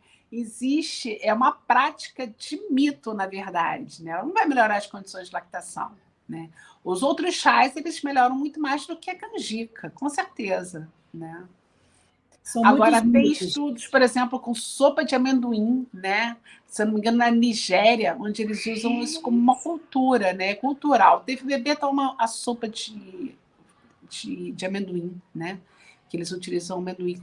É uma prática de mito, na verdade, né? Ela não vai melhorar as condições de lactação, né? Os outros chás, eles melhoram muito mais do que a canjica, com certeza, né? Agora, tem estudos, por exemplo, com sopa de amendoim, né? Se eu não me engano, na Nigéria, onde eles usam isso como uma cultura, né? Cultural. Teve bebê toma a sopa de amendoim, né? Que eles utilizam o amendoim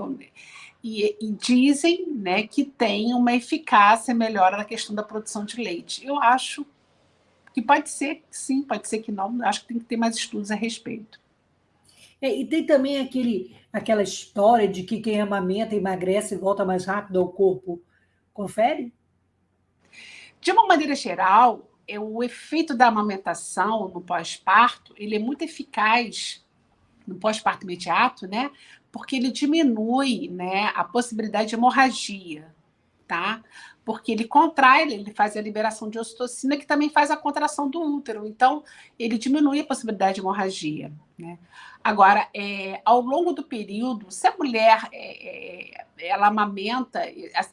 e dizem, né, que tem uma eficácia melhor na questão da produção de leite. Eu acho que pode ser que sim, pode ser que não. Acho que tem que ter mais estudos a respeito. E tem também aquela história de que quem amamenta emagrece e volta mais rápido ao corpo. Confere? De uma maneira geral, o efeito da amamentação no pós-parto, ele é muito eficaz no pós-parto imediato, né? Porque ele diminui, né, a possibilidade de hemorragia, tá? Porque ele contrai, ele faz a liberação de ocitocina, que também faz a contração do útero. Então, ele diminui a possibilidade de hemorragia, né? Agora, ao longo do período, se a mulher ela amamenta,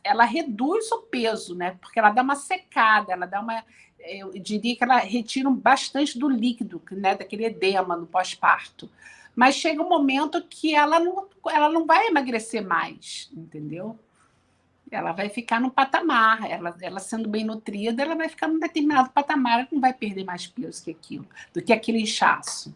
ela reduz o peso, né? Porque ela dá uma secada, ela dá uma... Eu diria que ela retira bastante do líquido, né? Daquele edema no pós-parto. Mas chega um momento que ela não vai emagrecer mais, entendeu? Ela vai ficar num patamar, ela sendo bem nutrida, ela vai ficar num determinado patamar, ela não vai perder mais peso que aquilo, do que aquele inchaço.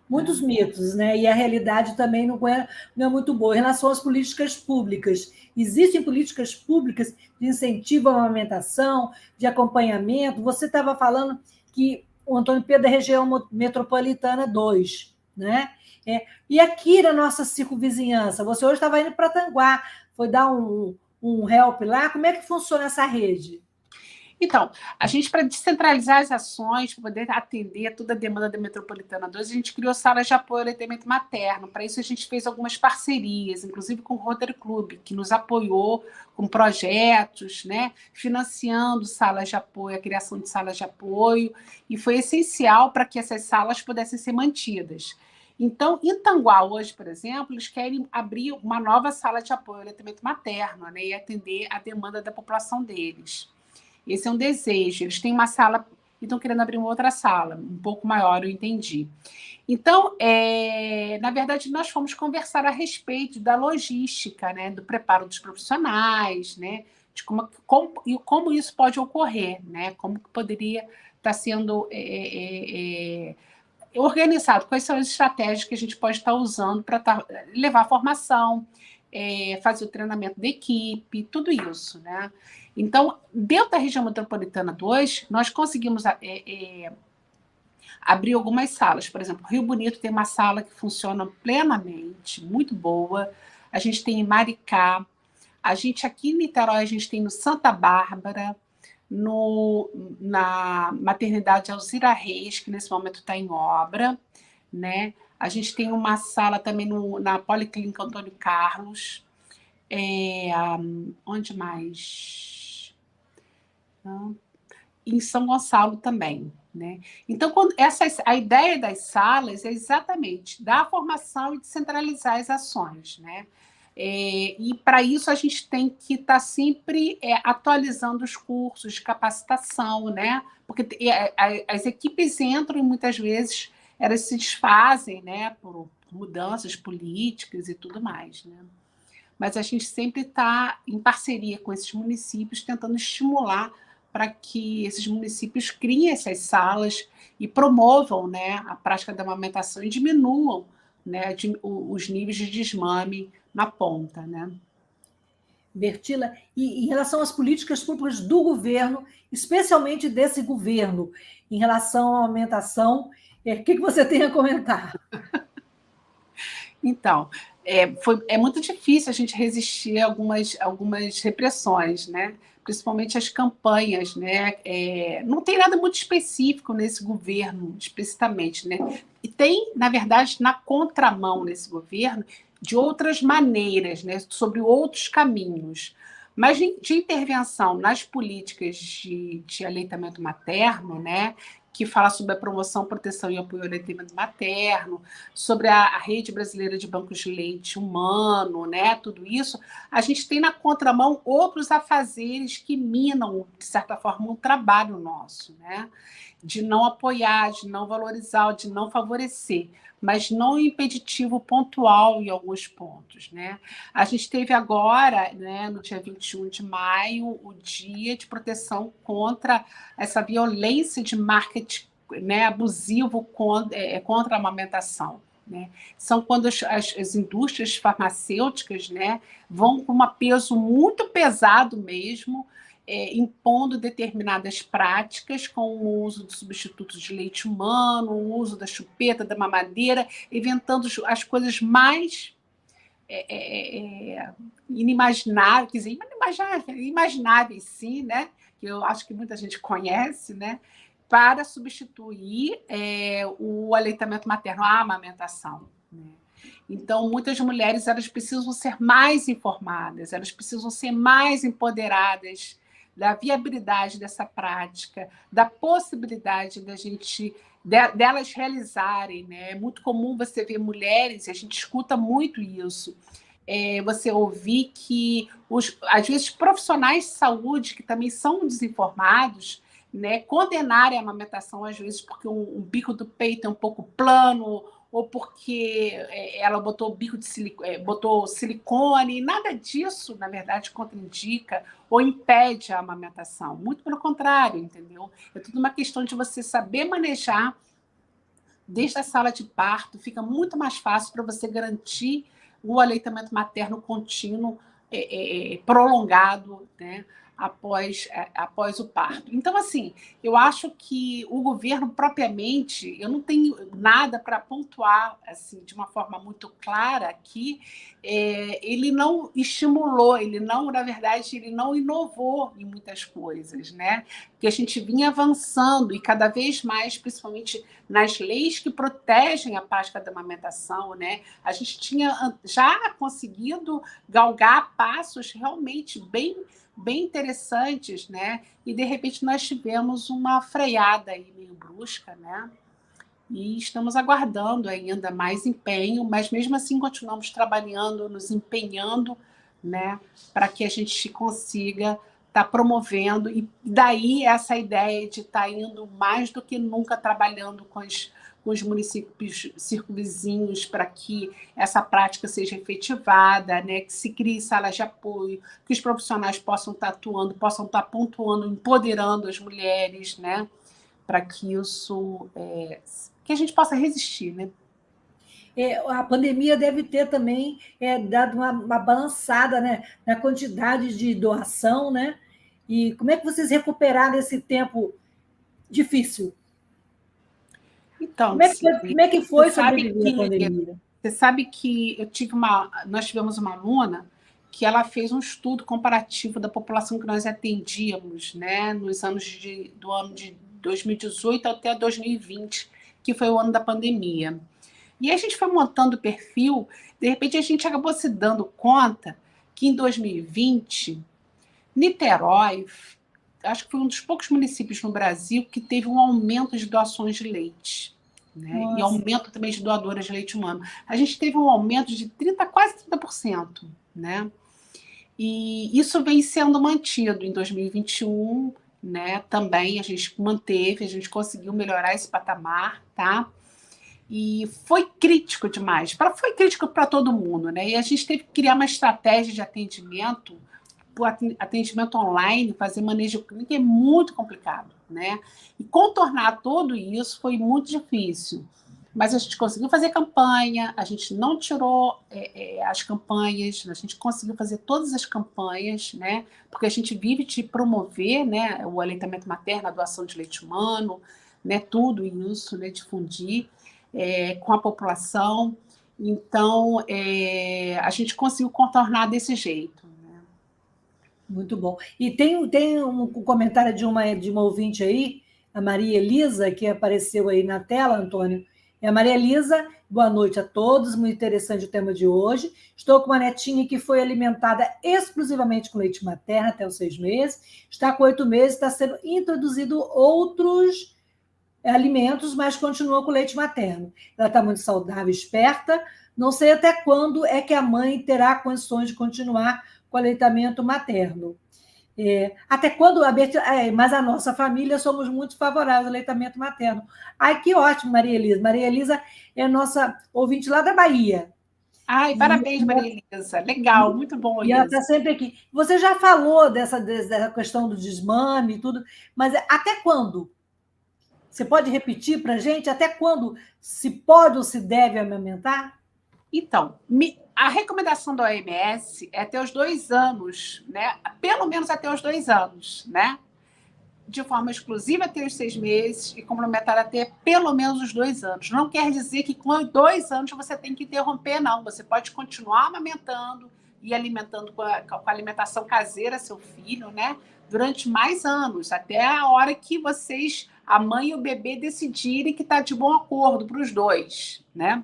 Muitos mitos, né? E a realidade também não é muito boa. Em relação às políticas públicas, existem políticas públicas de incentivo à amamentação, de acompanhamento. Você estava falando que o Antônio Pedro é região metropolitana 2, né? E aqui na nossa circunvizinhança, você hoje estava indo para Tanguá, foi dar um help lá. Como é que funciona essa rede? Então, a gente, para descentralizar as ações, para poder atender toda a demanda da Metropolitana 2, a gente criou salas de apoio ao aleitamento materno. Para isso, a gente fez algumas parcerias, inclusive com o Rotary Club, que nos apoiou com projetos, né, financiando salas de apoio, a criação de salas de apoio, e foi essencial para que essas salas pudessem ser mantidas. Então, em Tanguá, hoje, por exemplo, eles querem abrir uma nova sala de apoio ao aleitamento materno, né, e atender a demanda da população deles. Esse é um desejo. Eles têm uma sala e estão querendo abrir uma outra sala, um pouco maior, eu entendi. Então, na verdade, nós fomos conversar a respeito da logística, né, do preparo dos profissionais, né, de como isso pode ocorrer, né, como que poderia estar sendo organizado, quais são as estratégias que a gente pode estar usando para levar a formação, fazer o treinamento da equipe, tudo isso, né? Então, dentro da região metropolitana 2, nós conseguimos abrir algumas salas. Por exemplo, Rio Bonito tem uma sala que funciona plenamente, muito boa. A gente tem em Maricá. A gente aqui em Niterói, a gente tem no Santa Bárbara, na maternidade Alzira Reis, que nesse momento está em obra, né? A gente tem uma sala também na Policlínica Antônio Carlos. Onde mais? Em São Gonçalo também, né? Então, a ideia das salas é exatamente dar a formação e descentralizar as ações, né? E para isso a gente tem que estar sempre atualizando os cursos de capacitação, né? Porque as equipes entram e muitas vezes elas se desfazem, né, por mudanças políticas e tudo mais, né? Mas a gente sempre está em parceria com esses municípios, tentando estimular para que esses municípios criem essas salas e promovam, né, a prática da amamentação e diminuam, né, os níveis de desmame na ponta, né? Bertila, e em relação às políticas públicas do governo, especialmente desse governo, em relação à amamentação, o que você tem a comentar? Então, é muito difícil a gente resistir a algumas repressões, né? Principalmente as campanhas, né? Não tem nada muito específico nesse governo, explicitamente, né? E tem, na verdade, na contramão nesse governo, de outras maneiras, né? Sobre outros caminhos. Mas de intervenção nas políticas de aleitamento materno, né? Que fala sobre a promoção, proteção e apoio ao aleitamento materno, sobre a rede brasileira de bancos de leite humano, né? Tudo isso, a gente tem na contramão outros afazeres que minam, de certa forma, um trabalho nosso, né? De não apoiar, de não valorizar, de não favorecer, mas não impeditivo pontual em alguns pontos, né? A gente teve agora, né, no dia 21 de maio, o Dia de Proteção contra essa violência de marketing, né, abusivo contra a amamentação, né? São quando as indústrias farmacêuticas, né, vão com um peso muito pesado mesmo, impondo determinadas práticas com o uso de substitutos de leite humano, o uso da chupeta, da mamadeira, inventando as coisas mais inimagináveis, quer dizer, imagináveis sim, né? Que eu acho que muita gente conhece, né? Para substituir o aleitamento materno, a amamentação, né? Então, muitas mulheres elas precisam ser mais informadas, elas precisam ser mais empoderadas da viabilidade dessa prática, da possibilidade da gente delas realizarem, né? É muito comum você ver mulheres, e a gente escuta muito isso, você ouvir que, às vezes, profissionais de saúde, que também são desinformados, né, condenarem a amamentação, às vezes, porque um bico do peito é um pouco plano, ou porque ela botou botou silicone, nada disso, na verdade, contraindica ou impede a amamentação. Muito pelo contrário, entendeu? É tudo uma questão de você saber manejar desde a sala de parto, fica muito mais fácil para você garantir o aleitamento materno contínuo, prolongado, né, após o parto. Então, assim, eu acho que o governo, propriamente, eu não tenho nada para pontuar assim, de uma forma muito clara que ele não estimulou, na verdade, ele não inovou em muitas coisas, né? Porque a gente vinha avançando e cada vez mais, principalmente nas leis que protegem a prática da amamentação, né? A gente tinha já conseguido galgar passos realmente bem interessantes, né? E de repente nós tivemos uma freada aí meio brusca, né? E estamos aguardando ainda mais empenho, mas mesmo assim continuamos trabalhando, nos empenhando, né? Para que a gente consiga estar promovendo, e daí essa ideia de estar indo mais do que nunca trabalhando com os municípios circunvizinhos para que essa prática seja efetivada, né? Que se crie salas de apoio, que os profissionais possam estar atuando, possam estar pontuando, empoderando as mulheres, né? Para que isso que a gente possa resistir, né? A pandemia deve ter também dado uma balançada, né, na quantidade de doação, né? E como é que vocês recuperaram esse tempo difícil? Então, como é que foi sobreviver à pandemia? Você sabe que nós tivemos uma aluna que ela fez um estudo comparativo da população que nós atendíamos, né, nos anos do ano de 2018 até 2020, que foi o ano da pandemia. E a gente foi montando o perfil, de repente a gente acabou se dando conta que em 2020, Niterói, acho que foi um dos poucos municípios no Brasil que teve um aumento de doações de leite, né? E aumento também de doadoras de leite humano. A gente teve um aumento de quase 30%, né? E isso vem sendo mantido em 2021, né? Também a gente manteve, a gente conseguiu melhorar esse patamar, tá? E foi crítico demais. Foi crítico para todo mundo, né? E a gente teve que criar uma estratégia de atendimento online, fazer manejo clínico é muito complicado, né? E contornar tudo isso foi muito difícil. Mas a gente conseguiu fazer campanha, a gente não tirou as campanhas, a gente conseguiu fazer todas as campanhas, né? Porque a gente vive de promover, né, o aleitamento materno, a doação de leite humano, né, tudo isso, né, difundir com a população. Então, a gente conseguiu contornar desse jeito. Muito bom. E tem um comentário de uma ouvinte aí, a Maria Elisa, que apareceu aí na tela, Antônio. E a Maria Elisa, boa noite a todos, muito interessante o tema de hoje. Estou com uma netinha que foi alimentada exclusivamente com leite materno até os 6 meses, está com 8 meses, está sendo introduzido outros alimentos, mas continua com leite materno. Ela está muito saudável, esperta, não sei até quando é que a mãe terá condições de continuar com o aleitamento materno. Até quando, mas a nossa família somos muito favoráveis ao aleitamento materno. Ai, que ótimo, Maria Elisa. Maria Elisa é nossa ouvinte lá da Bahia. Ai, parabéns, Maria Elisa. Legal, muito bom. E ela está sempre aqui. Você já falou dessa questão do desmame e tudo, mas até quando? Você pode repetir para a gente até quando se pode ou se deve amamentar? Então, a recomendação da OMS é até os 2 anos, né? Pelo menos até os 2 anos, né? De forma exclusiva até os 6 meses e complementar até pelo menos os 2 anos. Não quer dizer que com 2 anos você tem que interromper, não. Você pode continuar amamentando e alimentando com a alimentação caseira seu filho, né? Durante mais anos, até a hora que vocês, a mãe e o bebê, decidirem que está de bom acordo para os dois, né?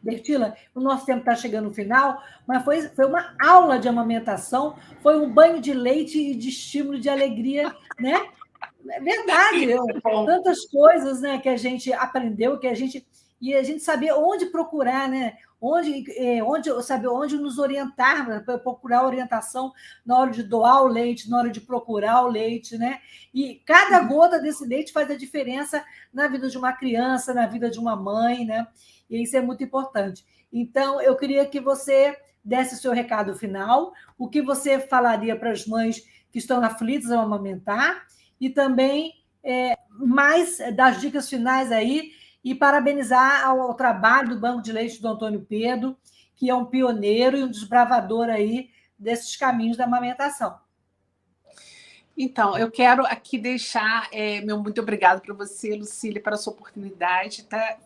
Bertila, o nosso tempo está chegando no final, mas foi uma aula de amamentação, foi um banho de leite e de estímulo de alegria, né? É verdade, tantas coisas, né, que a gente aprendeu, e a gente saber onde procurar, né? Saber onde nos orientar, para procurar orientação na hora de doar o leite, na hora de procurar o leite, né? E cada gota desse leite faz a diferença na vida de uma criança, na vida de uma mãe, né? E isso é muito importante. Então, eu queria que você desse o seu recado final, o que você falaria para as mães que estão aflitas ao amamentar, e também mais das dicas finais aí, e parabenizar ao trabalho do Banco de Leite do Antônio Pedro, que é um pioneiro e um desbravador aí desses caminhos da amamentação. Então, eu quero aqui deixar meu muito obrigado para você, Lucília, pela sua oportunidade. Tá?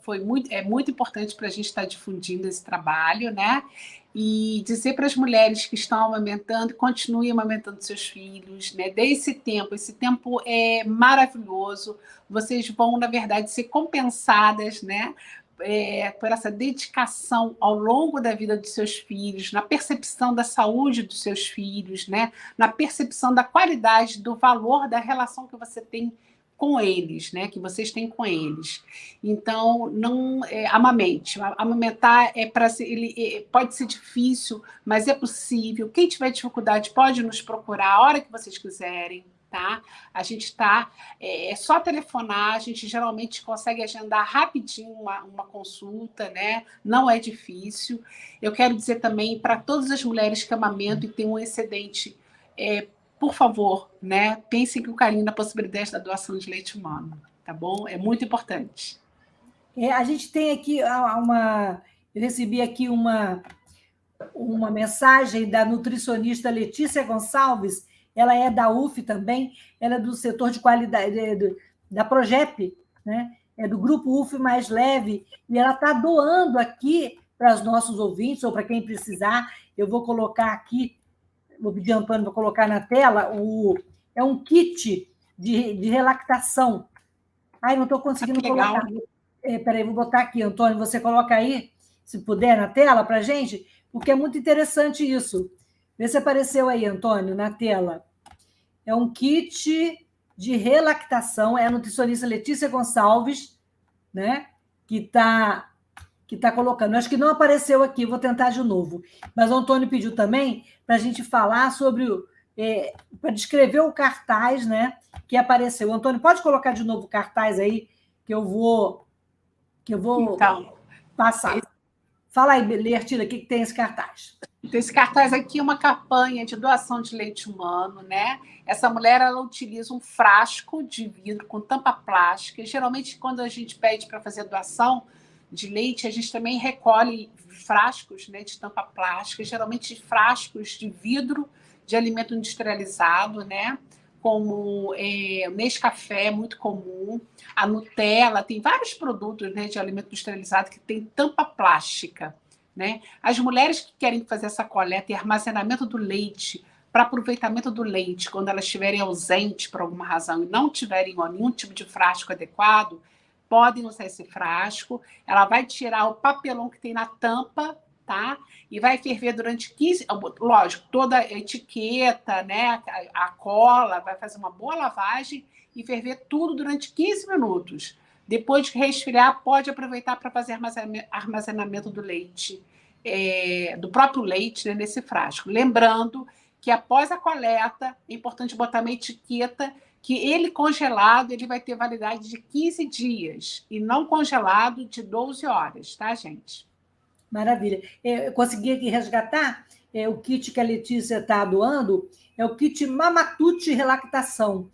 É muito importante para a gente estar difundindo esse trabalho, né? E dizer para as mulheres que estão amamentando, continuem amamentando seus filhos, né? Dê esse tempo é maravilhoso. Vocês vão, na verdade, ser compensadas, né? Por essa dedicação ao longo da vida dos seus filhos, na percepção da saúde dos seus filhos, né? Na percepção da qualidade, do valor da relação que você tem com eles, né? Que vocês têm com eles. Então, não amamente. Amamentar pode ser difícil, mas é possível. Quem tiver dificuldade pode nos procurar a hora que vocês quiserem. Tá? A gente está, é só telefonar, a gente geralmente consegue agendar rapidinho uma consulta, né? Não é difícil. Eu quero dizer também para todas as mulheres que amamentam e têm um excedente, por favor, né? Pensem com carinho na possibilidade da doação de leite humano, tá bom? É muito importante. A gente tem aqui eu recebi aqui uma mensagem da nutricionista Letícia Gonçalves. Ela é da UF também, ela é do setor de qualidade, da Progep, né? É do grupo UF Mais Leve, e ela está doando aqui para os nossos ouvintes, ou para quem precisar. Eu vou colocar aqui, vou pedir ao Antônio para colocar na tela, é um kit de relactação. Ai, não estou conseguindo colocar. Peraí, vou botar aqui, Antônio, você coloca aí, se puder, na tela para a gente, porque é muito interessante isso. Vê se apareceu aí, Antônio, na tela. É um kit de relactação, é a nutricionista Letícia Gonçalves, né? Que está colocando. Eu acho que não apareceu aqui, vou tentar de novo. Mas o Antônio pediu também para a gente falar sobre para descrever o cartaz, né? Que apareceu. O Antônio, pode colocar de novo o cartaz aí, que eu vou então, passar. Fala aí, Bertila, o que tem esse cartaz? Esse cartaz aqui é uma campanha de doação de leite humano, né? Essa mulher, ela utiliza um frasco de vidro com tampa plástica. Geralmente, quando a gente pede para fazer doação de leite, a gente também recolhe frascos, né, de tampa plástica, geralmente frascos de vidro de alimento industrializado, né? Como o Nescafé, muito comum, a Nutella, tem vários produtos, né, de alimento industrializado que tem tampa plástica. Né? As mulheres que querem fazer essa coleta e armazenamento do leite, para aproveitamento do leite, quando elas estiverem ausentes por alguma razão e não tiverem nenhum tipo de frasco adequado, podem usar esse frasco. Ela vai tirar o papelão que tem na tampa, tá? E vai ferver durante 15... Lógico, toda a etiqueta, né? A cola, vai fazer uma boa lavagem e ferver tudo durante 15 minutos. Depois de resfriar, pode aproveitar para fazer armazenamento do leite, do próprio leite, né, nesse frasco. Lembrando que após a coleta, é importante botar uma etiqueta que ele congelado ele vai ter validade de 15 dias e não congelado de 12 horas, tá, gente? Maravilha. Eu consegui aqui resgatar o kit que a Letícia está doando, é o kit Mamatute Relactação.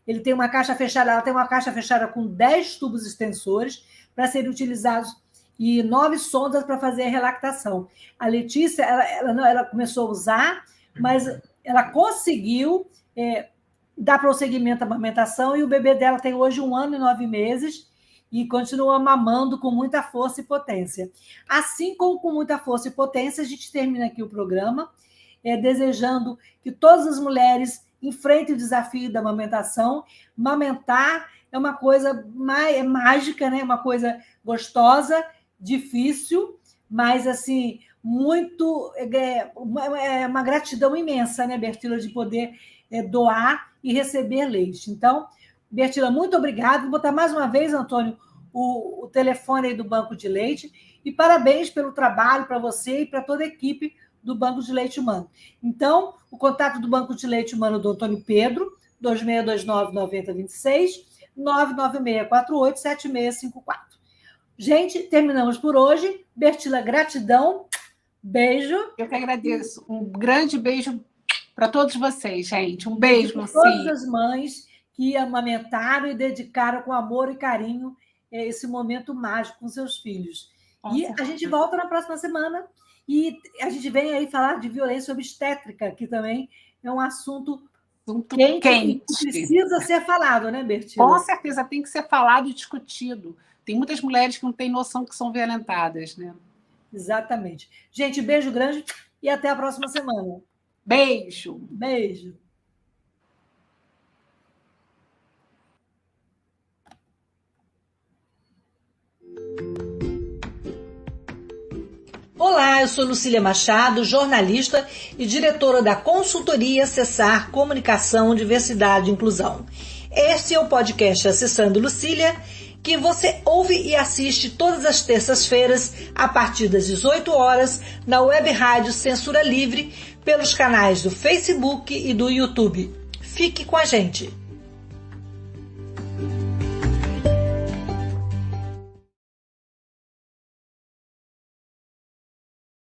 Ele tem uma caixa fechada, ela tem uma caixa fechada com 10 tubos extensores para serem utilizados e 9 sondas para fazer a relactação. A Letícia, ela começou a usar, mas ela conseguiu dar prosseguimento à amamentação e o bebê dela tem hoje 1 ano e 9 meses e continua mamando com muita força e potência. Assim como com muita força e potência, a gente termina aqui o programa, desejando que todas as mulheres enfrente o desafio da amamentação. Amamentar é uma coisa mágica, né? Uma coisa gostosa, difícil, mas assim, muito uma gratidão imensa, né, Bertila, de poder doar e receber leite. Então, Bertila, muito obrigada. Vou botar mais uma vez, Antônio, o telefone aí do Banco de Leite, e parabéns pelo trabalho para você e para toda a equipe do Banco de Leite Humano. Então, o contato do Banco de Leite Humano do Antônio Pedro, 2629-9026, 99648-7654. Gente, terminamos por hoje. Bertila, gratidão. Beijo. Eu que agradeço. Um grande beijo para todos vocês, gente. Um beijo, Lucília. Todas as mães que amamentaram e dedicaram com amor e carinho esse momento mágico com seus filhos. E a gente volta na próxima semana e a gente vem aí falar de violência obstétrica, que também é um assunto quente. Que precisa ser falado, né, Bertila? Com certeza, tem que ser falado e discutido. Tem muitas mulheres que não têm noção que são violentadas, né? Exatamente. Gente, beijo grande e até a próxima semana. Beijo. Beijo. Olá, eu sou Lucília Machado, jornalista e diretora da consultoria Cessar Comunicação, Diversidade e Inclusão. Este é o podcast Acessando Lucília, que você ouve e assiste todas as terças-feiras, a partir das 18 horas, na Web Rádio Censura Livre, pelos canais do Facebook e do YouTube. Fique com a gente!